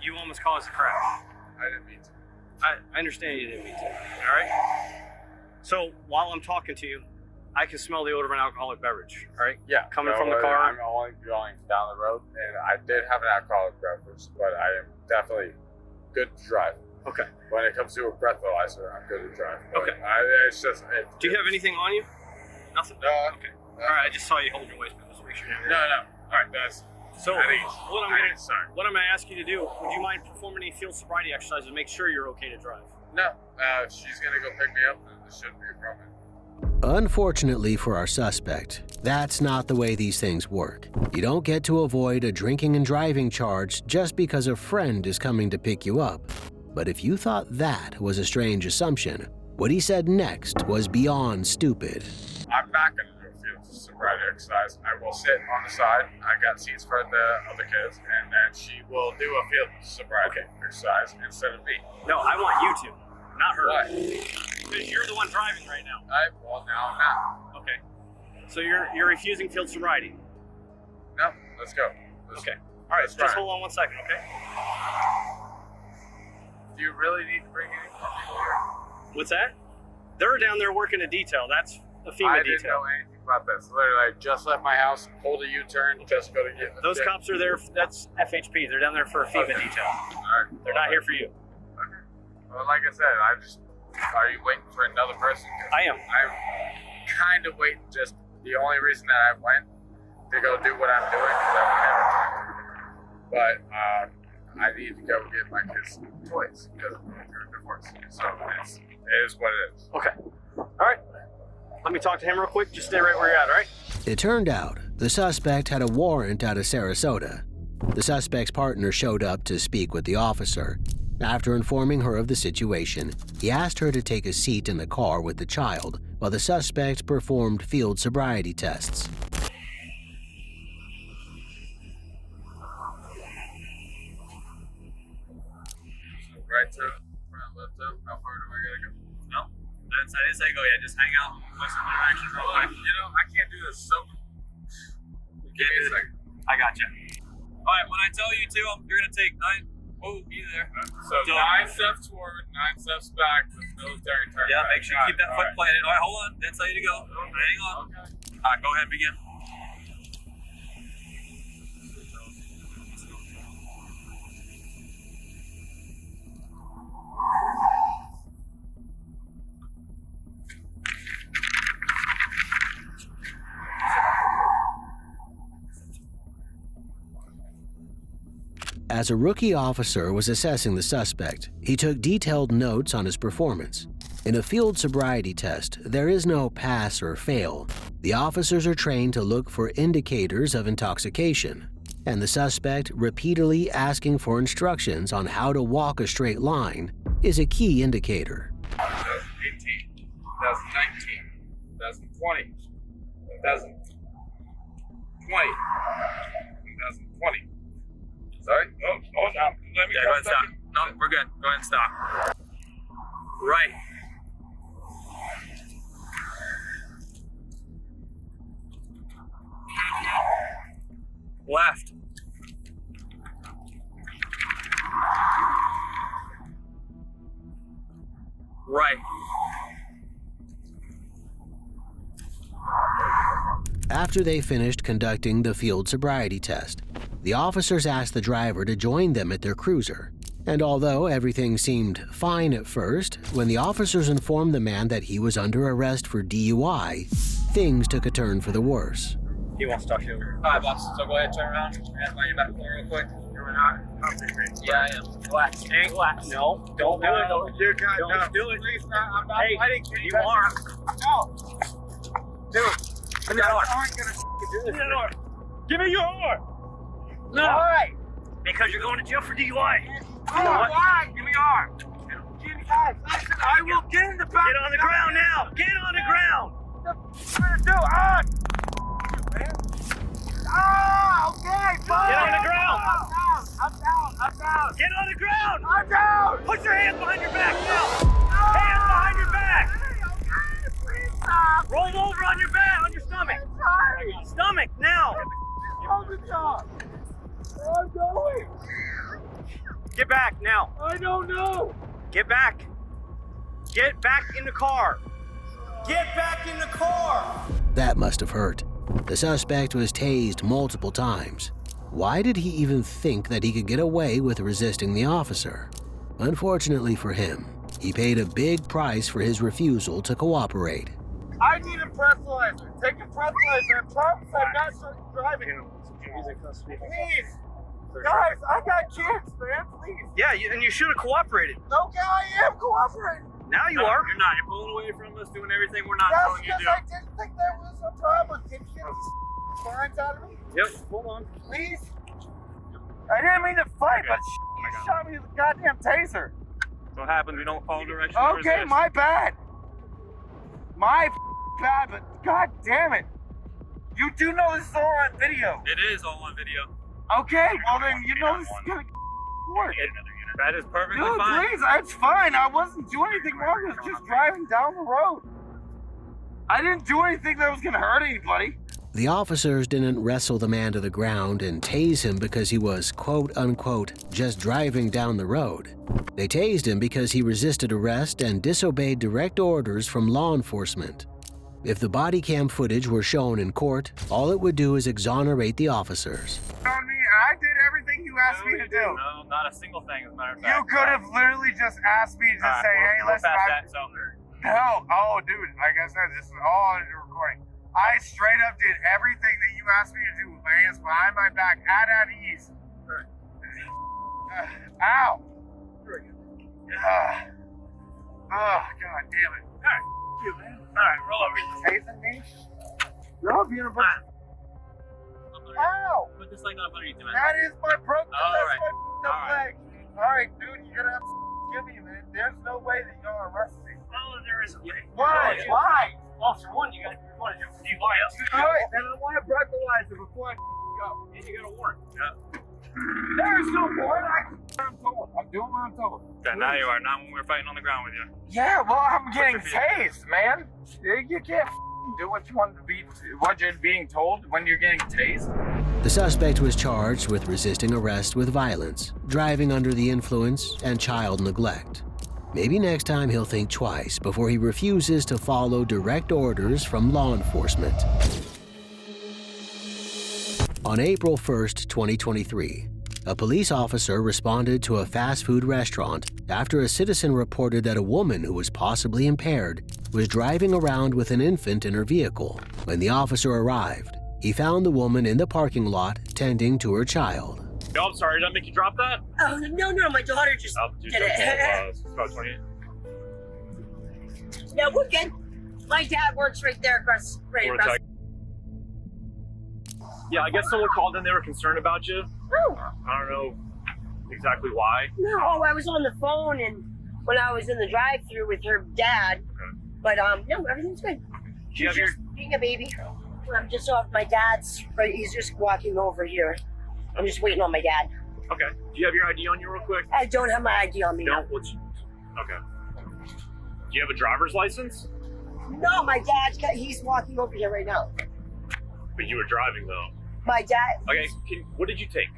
[SPEAKER 8] you almost caused a crash.
[SPEAKER 3] I didn't mean to.
[SPEAKER 8] I understand you didn't mean to. All right. So while I'm talking to you, I can smell the odor of an alcoholic beverage. All right.
[SPEAKER 3] Yeah.
[SPEAKER 8] Coming from the car.
[SPEAKER 3] I'm only going down the road, and I did have an alcoholic beverage, but I am definitely good to drive.
[SPEAKER 8] Okay.
[SPEAKER 3] When it comes to a breathalyzer, I'm good to drive. But
[SPEAKER 8] Okay.
[SPEAKER 3] It's just.
[SPEAKER 8] Do you have anything on you? Nothing?
[SPEAKER 3] No.
[SPEAKER 8] Okay. All right. I just saw you hold your waistband. Just make sure you have
[SPEAKER 3] No. All right. That's.
[SPEAKER 8] So what I'm gonna ask you to do, would you mind performing any field sobriety exercises to make sure you're okay to drive?
[SPEAKER 3] No. She's gonna go pick me up, and this shouldn't be a problem.
[SPEAKER 4] Unfortunately for our suspect, that's not the way these things work. You don't get to avoid a drinking and driving charge just because a friend is coming to pick you up. But if you thought that was a strange assumption, what he said next was beyond stupid.
[SPEAKER 3] I'm not gonna do a field sobriety exercise. I will sit on the side. I got seats for the other kids, and then she will do a field sobriety exercise instead of me.
[SPEAKER 8] No, I want you to, not her.
[SPEAKER 3] Why?
[SPEAKER 8] Because you're the one driving right now.
[SPEAKER 3] Well, now I'm not.
[SPEAKER 8] Okay. So you're refusing field sobriety.
[SPEAKER 3] No, let's go.
[SPEAKER 8] Okay. All right. Just hold on 1 second, okay?
[SPEAKER 3] Do you really need to bring any more people here?
[SPEAKER 8] What's that? They're down there working a detail. That's a FEMA
[SPEAKER 3] I didn't
[SPEAKER 8] detail.
[SPEAKER 3] know anything about this. Literally, I just left my house, hold a U-turn, just go to get
[SPEAKER 8] Those cops are there. That's FHP. They're down there for a FEMA detail.
[SPEAKER 3] Alright.
[SPEAKER 8] They're not here for you.
[SPEAKER 3] Okay. Well, like I said, are you waiting for another person?
[SPEAKER 8] I am.
[SPEAKER 3] I'm kind of waiting. Just the only reason that I went to go do what I'm doing is that we never tried. But I need to go get my kids toys because they're divorced. So it is what it is.
[SPEAKER 8] Okay. All right. Let me talk to him real quick. Just stay right where you're at, all right?
[SPEAKER 4] It turned out the suspect had a warrant out of Sarasota. The suspect's partner showed up to speak with the officer. After informing her of the situation, he asked her to take a seat in the car with the child while the suspect performed field sobriety tests.
[SPEAKER 3] Right to front, left up. How far do I gotta go?
[SPEAKER 19] No, I didn't say go yet. Just hang out. What's some interaction real quick?
[SPEAKER 3] You know, I can't do this sober. Give me a second.
[SPEAKER 19] I got you. All right, when I tell you to, you're gonna take 9. Oh, be there.
[SPEAKER 3] So 9 steps forward, 9 steps back with military turn.
[SPEAKER 19] Yeah, make sure you keep that foot planted. All right, hold on. Didn't tell you to go. Hang on.
[SPEAKER 3] Okay.
[SPEAKER 19] All right, go ahead and begin.
[SPEAKER 4] As a rookie officer was assessing the suspect, he took detailed notes on his performance. In a field sobriety test, there is no pass or fail. The officers are trained to look for indicators of intoxication, and the suspect repeatedly asking for instructions on how to walk a straight line is a key indicator.
[SPEAKER 3] 2018, 2019, 2020, 2020, 2020. Sorry? Oh, no. Let me
[SPEAKER 19] Yeah, go ahead and stop. No, we're good. Go ahead and stop. Right. Left. Right.
[SPEAKER 4] After they finished conducting the field sobriety test, the officers asked the driver to join them at their cruiser. And although everything seemed fine at first, when the officers informed the man that he was under arrest for DUI, things took a turn for the worse.
[SPEAKER 8] He wants to talk to you.
[SPEAKER 19] All right, boss. So go ahead, turn around. And find your back door real quick. You're not. Yeah, I am. Relax. Relax. No, don't do it. Don't do it.
[SPEAKER 3] Please, I'm not fighting.
[SPEAKER 19] You are.
[SPEAKER 3] No.
[SPEAKER 19] Dude. Give me that arm.
[SPEAKER 3] Give me that arm.
[SPEAKER 19] Give me your arm. No.
[SPEAKER 3] Why?
[SPEAKER 19] Because you're going to jail for DUI.
[SPEAKER 3] Why? Give me your arm. Guys, listen, I will get in the back.
[SPEAKER 19] Get on the ground now. Get on the ground.
[SPEAKER 3] What are you gonna do? Okay, fine.
[SPEAKER 19] Get on the ground.
[SPEAKER 3] I'm down.
[SPEAKER 19] Get on the ground.
[SPEAKER 3] I'm down.
[SPEAKER 19] Put your hands behind your back now. Hands behind your back.
[SPEAKER 3] Okay, please stop.
[SPEAKER 19] Roll over on your back, on your stomach.
[SPEAKER 3] I'm sorry.
[SPEAKER 19] Stomach now.
[SPEAKER 3] Hold the job. Where I'm going.
[SPEAKER 8] Get back now.
[SPEAKER 3] I don't know.
[SPEAKER 8] Get back. Get back in the car. Get back in the car.
[SPEAKER 4] That must have hurt. The suspect was tased multiple times. Why did he even think that he could get away with resisting the officer? Unfortunately for him, he paid a big price for his refusal to cooperate.
[SPEAKER 3] I need a breathalyzer. Take a breathalyzer. I promise I'm not driving. Please. Guys, I got kids, man. Please.
[SPEAKER 8] Yeah, and you should have cooperated.
[SPEAKER 3] Okay, I am cooperating.
[SPEAKER 8] Now you are.
[SPEAKER 19] You're not. You're pulling away from us, doing everything we're not
[SPEAKER 3] That's
[SPEAKER 19] telling you to
[SPEAKER 3] because
[SPEAKER 19] do.
[SPEAKER 3] I didn't think there was a problem. Can you get these lines out of me?
[SPEAKER 8] Yep, hold on.
[SPEAKER 3] Please? I didn't mean to fight, but you shot me with a goddamn taser.
[SPEAKER 19] What happens? We don't follow directions.
[SPEAKER 3] Okay, my bad. My bad, but god damn it. You do know this is all on video.
[SPEAKER 19] It is all on video.
[SPEAKER 3] Okay, well then you know this is gonna work.
[SPEAKER 19] That is perfectly
[SPEAKER 3] Dude,
[SPEAKER 19] fine.
[SPEAKER 3] please, it's fine. I wasn't doing anything wrong. I was just driving down the road. I didn't do anything that was gonna hurt anybody.
[SPEAKER 4] The officers didn't wrestle the man to the ground and tase him because he was, quote unquote, just driving down the road. They tased him because he resisted arrest and disobeyed direct orders from law enforcement. If the body cam footage were shown in court, all it would do is exonerate the officers.
[SPEAKER 21] I did everything you asked me to do.
[SPEAKER 22] No, not a single thing, as a matter of fact.
[SPEAKER 21] You could have literally just asked me to say, hey, listen, no, oh, dude, like I said, this is all on your recording. I straight up did everything that you asked me to do with my hands behind my back at ease. Ow. Oh, god damn it.
[SPEAKER 22] All right, you, man. All right, roll over.
[SPEAKER 21] Tasing me? You're being a bunch. Ow!
[SPEAKER 22] Put this leg up underneath you, man.
[SPEAKER 21] That is my broken
[SPEAKER 22] All
[SPEAKER 21] leg. Alright, dude, you're gonna have to give me, man. There's no way that you're gonna arrest me.
[SPEAKER 22] Oh, there is a way.
[SPEAKER 21] Why? Why?
[SPEAKER 22] Officer 1, you want to do DUI.
[SPEAKER 21] Alright, then I want to breathalyze it before I go.
[SPEAKER 22] And you got a warrant. Yeah.
[SPEAKER 21] There is no warrant. I'm told. I'm doing what I'm told.
[SPEAKER 22] Yeah, now you are. Not when we were fighting on the ground with you.
[SPEAKER 21] Yeah, well, I'm getting tased, man. You can't do what you want to be, what you're being told when you're getting tased.
[SPEAKER 4] The suspect was charged with resisting arrest with violence, driving under the influence, and child neglect. Maybe next time he'll think twice before he refuses to follow direct orders from law enforcement. On April 1st, 2023, a police officer responded to a fast food restaurant after a citizen reported that a woman who was possibly impaired was driving around with an infant in her vehicle. When the officer arrived, he found the woman in the parking lot tending to her child.
[SPEAKER 22] No, I'm sorry. Did I make you drop that?
[SPEAKER 23] Oh, no, my daughter just did it.
[SPEAKER 22] It's about 28.
[SPEAKER 23] Yeah, we're good. My dad works right there across.
[SPEAKER 22] Yeah, I guess someone called in. They were concerned about you.
[SPEAKER 23] Oh.
[SPEAKER 22] I don't know exactly why.
[SPEAKER 23] No, I was on the phone and when I was in the drive-thru with her dad.
[SPEAKER 22] Okay.
[SPEAKER 23] But no, everything's good. She's just being a baby. I'm just off my dad's. Right, he's just walking over here. I'm just waiting on my dad.
[SPEAKER 22] Okay. Do you have your ID on you real quick?
[SPEAKER 23] I don't have my ID on me.
[SPEAKER 22] No.
[SPEAKER 23] No.
[SPEAKER 22] Okay. Do you have a driver's license?
[SPEAKER 23] No, my dad's he's walking over here right now.
[SPEAKER 22] But you were driving though.
[SPEAKER 23] My dad.
[SPEAKER 22] Okay. What did you take?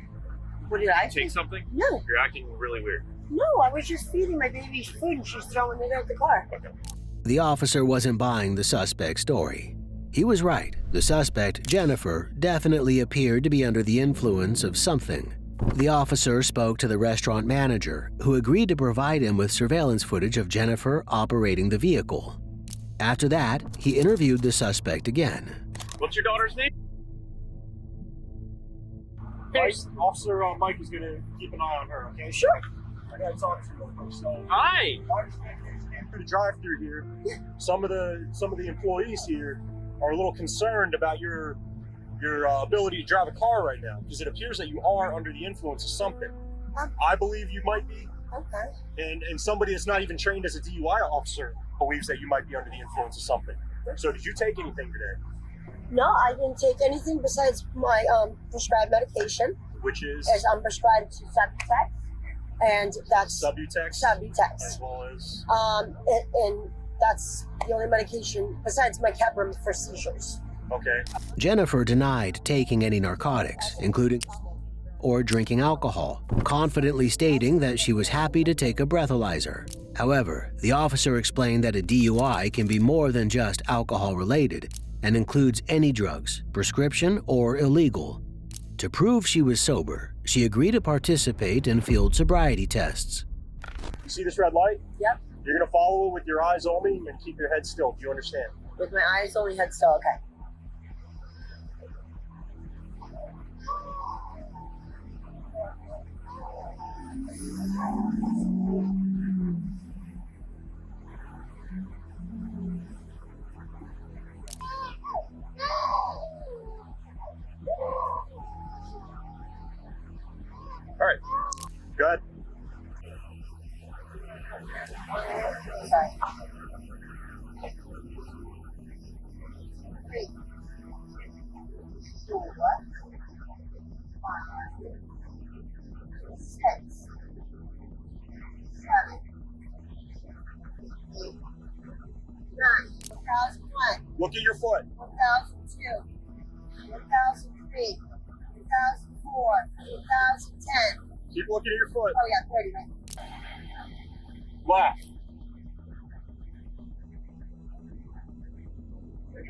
[SPEAKER 23] What did I
[SPEAKER 22] take? Something?
[SPEAKER 23] No.
[SPEAKER 22] You're acting really weird.
[SPEAKER 23] No, I was just feeding my baby food and she's throwing it out the car.
[SPEAKER 22] Okay.
[SPEAKER 4] The officer wasn't buying the suspect's story. He was right. The suspect, Jennifer, definitely appeared to be under the influence of something. The officer spoke to the restaurant manager, who agreed to provide him with surveillance footage of Jennifer operating the vehicle. After that, he interviewed the suspect again.
[SPEAKER 22] What's your daughter's name?
[SPEAKER 24] Officer Mike is going to keep an eye on her, okay?
[SPEAKER 23] Sure.
[SPEAKER 24] I got to talk to you real quick. So,
[SPEAKER 22] hi.
[SPEAKER 24] I understand you just came through the drive-thru here. Some of the employees here are a little concerned about your ability to drive a car right now because it appears that you are under the influence of something. I believe you might be.
[SPEAKER 23] Okay.
[SPEAKER 24] And somebody that's not even trained as a DUI officer believes that you might be under the influence of something. So did you take anything today?
[SPEAKER 23] No, I didn't take anything besides my prescribed medication.
[SPEAKER 24] Which is?
[SPEAKER 23] As I'm prescribed to Subutex, and that's
[SPEAKER 24] Subutex.
[SPEAKER 23] As
[SPEAKER 24] well as.
[SPEAKER 23] And that's the only medication besides my Kepprim for seizures.
[SPEAKER 24] Okay.
[SPEAKER 4] Jennifer denied taking any narcotics, including or drinking alcohol, confidently stating that she was happy to take a breathalyzer. However, the officer explained that a DUI can be more than just alcohol-related and includes any drugs, prescription or illegal. To prove she was sober, she agreed to participate in field sobriety tests.
[SPEAKER 24] You see this red light?
[SPEAKER 23] Yep.
[SPEAKER 24] You're going to follow it with your eyes only and keep your head still. Do you understand?
[SPEAKER 23] With my eyes only, head still, okay.
[SPEAKER 24] All right. Go ahead.
[SPEAKER 23] Sorry. 3, 2, 6, 7, 8, 9, 1001.
[SPEAKER 24] Look at your foot.
[SPEAKER 23] 1002, 1003, 1004, 2010.
[SPEAKER 24] Keep looking at your foot.
[SPEAKER 23] Oh yeah, 30 right.
[SPEAKER 24] Left.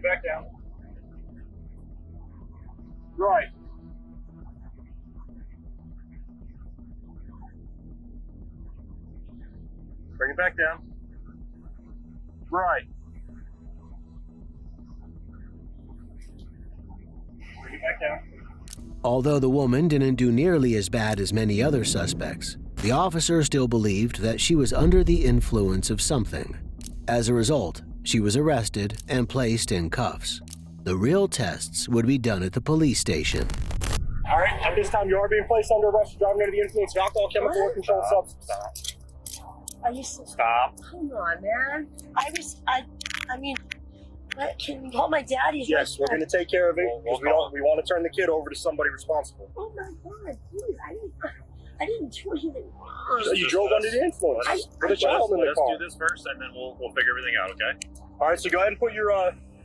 [SPEAKER 24] it back down. Right. Bring it back down. Right. Bring it back down.
[SPEAKER 4] Although the woman didn't do nearly as bad as many other suspects, the officer still believed that she was under the influence of something. As a result, she was arrested and placed in cuffs. The real tests would be done at the police station.
[SPEAKER 24] All right, at this time you are being placed under arrest for driving under the influence of alcohol, chemical, or controlled substance.
[SPEAKER 23] Are you so
[SPEAKER 24] Stop.
[SPEAKER 23] Come on, man. I mean, can you call my daddy?
[SPEAKER 24] Yes, we're going to take care of it because we want to turn the kid over to somebody responsible.
[SPEAKER 23] Oh my God, please, I didn't do anything wrong.
[SPEAKER 24] So you drove under the influence with a child in the car.
[SPEAKER 22] Let's do this first, and then we'll figure everything out. Okay.
[SPEAKER 24] All right, so go ahead and put your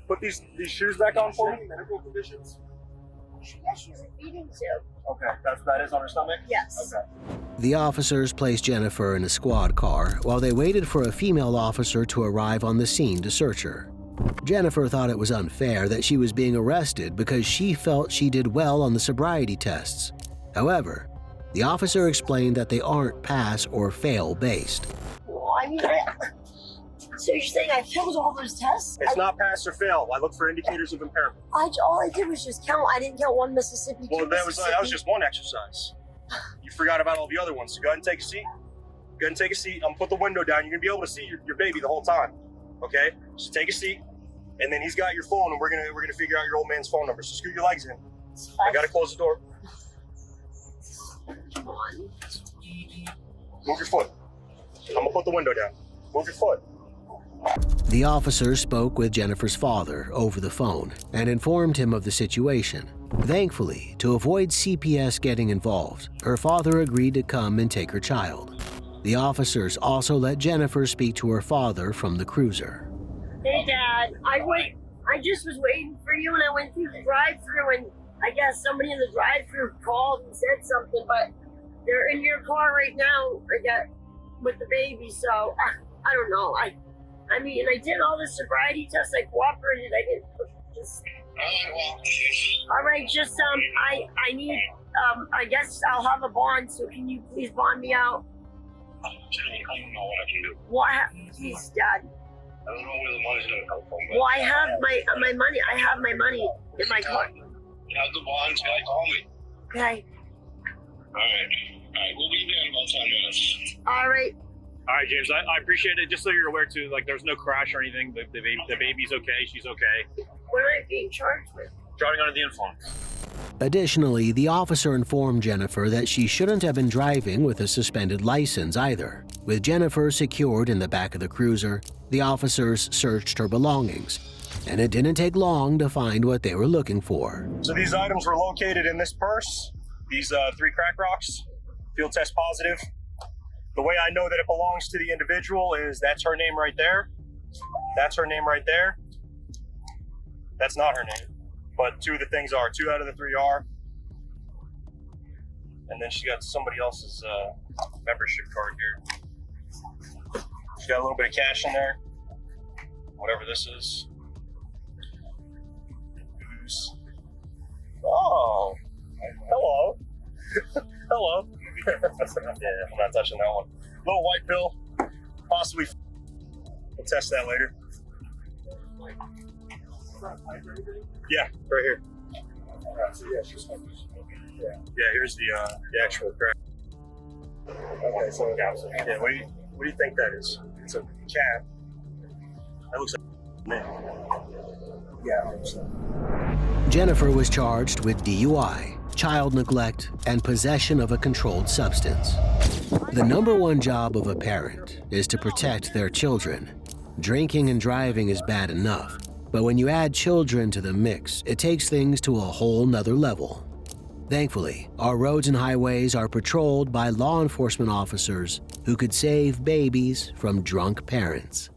[SPEAKER 24] put these shoes back on for me. Medical conditions.
[SPEAKER 23] Yeah, she's eating too.
[SPEAKER 24] Okay, that is on her stomach?
[SPEAKER 23] Yes.
[SPEAKER 24] Okay.
[SPEAKER 4] The officers placed Jennifer in a squad car while they waited for a female officer to arrive on the scene to search her. Jennifer thought it was unfair that she was being arrested because she felt she did well on the sobriety tests. However, the officer explained that they aren't pass or fail based.
[SPEAKER 23] Well, I mean, so you're saying I failed all those tests?
[SPEAKER 24] It's not pass or fail. I look for indicators of impairment.
[SPEAKER 23] All I did was just count. I didn't count one Mississippi.
[SPEAKER 24] Well, that was just one exercise. You forgot about all the other ones. So go ahead and take a seat. Go ahead and take a seat. I'm gonna put the window down. You're gonna be able to see your baby the whole time. Okay? So take a seat, and then he's got your phone, and we're gonna figure out your old man's phone number. So scoot your legs in. I gotta close the door.
[SPEAKER 23] Come on.
[SPEAKER 24] Move your foot. I'm gonna put the window down. Move your foot.
[SPEAKER 4] The officer spoke with Jennifer's father over the phone and informed him of the situation. Thankfully, to avoid CPS getting involved, her father agreed to come and take her child. The officers also let Jennifer speak to her father from the cruiser.
[SPEAKER 23] Hey, Dad. I just was waiting for you, and I went through the drive-thru, and I guess somebody in the drive-thru called and said something, but they're in your car right now. I got with the baby, so I don't know. I mean, I did all the sobriety tests. I cooperated. I didn't just. All right, just I need. I guess I'll have a bond. So can you please bond me out?
[SPEAKER 19] I don't know what I can do.
[SPEAKER 23] What? Please, Dad.
[SPEAKER 19] I don't know where the money's gonna come from.
[SPEAKER 23] Well, I have my money. I have my money in my car.
[SPEAKER 19] You have the bonds, guy. Call me.
[SPEAKER 23] Okay.
[SPEAKER 19] All right. We'll be there in about 10 minutes.
[SPEAKER 23] All right.
[SPEAKER 22] All right, James. I appreciate it. Just so you're aware too, like there's no crash or anything. The baby's okay. She's okay.
[SPEAKER 23] What am I being charged with?
[SPEAKER 22] Driving under the influence.
[SPEAKER 4] Additionally, the officer informed Jennifer that she shouldn't have been driving with a suspended license either. With Jennifer secured in the back of the cruiser, the officers searched her belongings, and it didn't take long to find what they were looking for.
[SPEAKER 24] So these items were located in this purse. These 3 crack rocks, field test positive. The way I know that it belongs to the individual is that's her name right there. That's her name right there. That's not her name, but 2 of the things are. 2 out of the 3 are. And then she got somebody else's membership card here. She's got a little bit of cash in there, whatever this is. Oh, hello. Hello. Yeah, I'm not touching that one. Little white pill, possibly. We'll test that later. Yeah, right here. Yeah, here's the actual crack. Okay, so yeah, what do you think that is? It's a cat. That looks like yeah, I think so.
[SPEAKER 4] Jennifer was charged with DUI, child neglect, and possession of a controlled substance. The #1 job of a parent is to protect their children. Drinking and driving is bad enough, but when you add children to the mix, it takes things to a whole nother level. Thankfully, our roads and highways are patrolled by law enforcement officers who could save babies from drunk parents.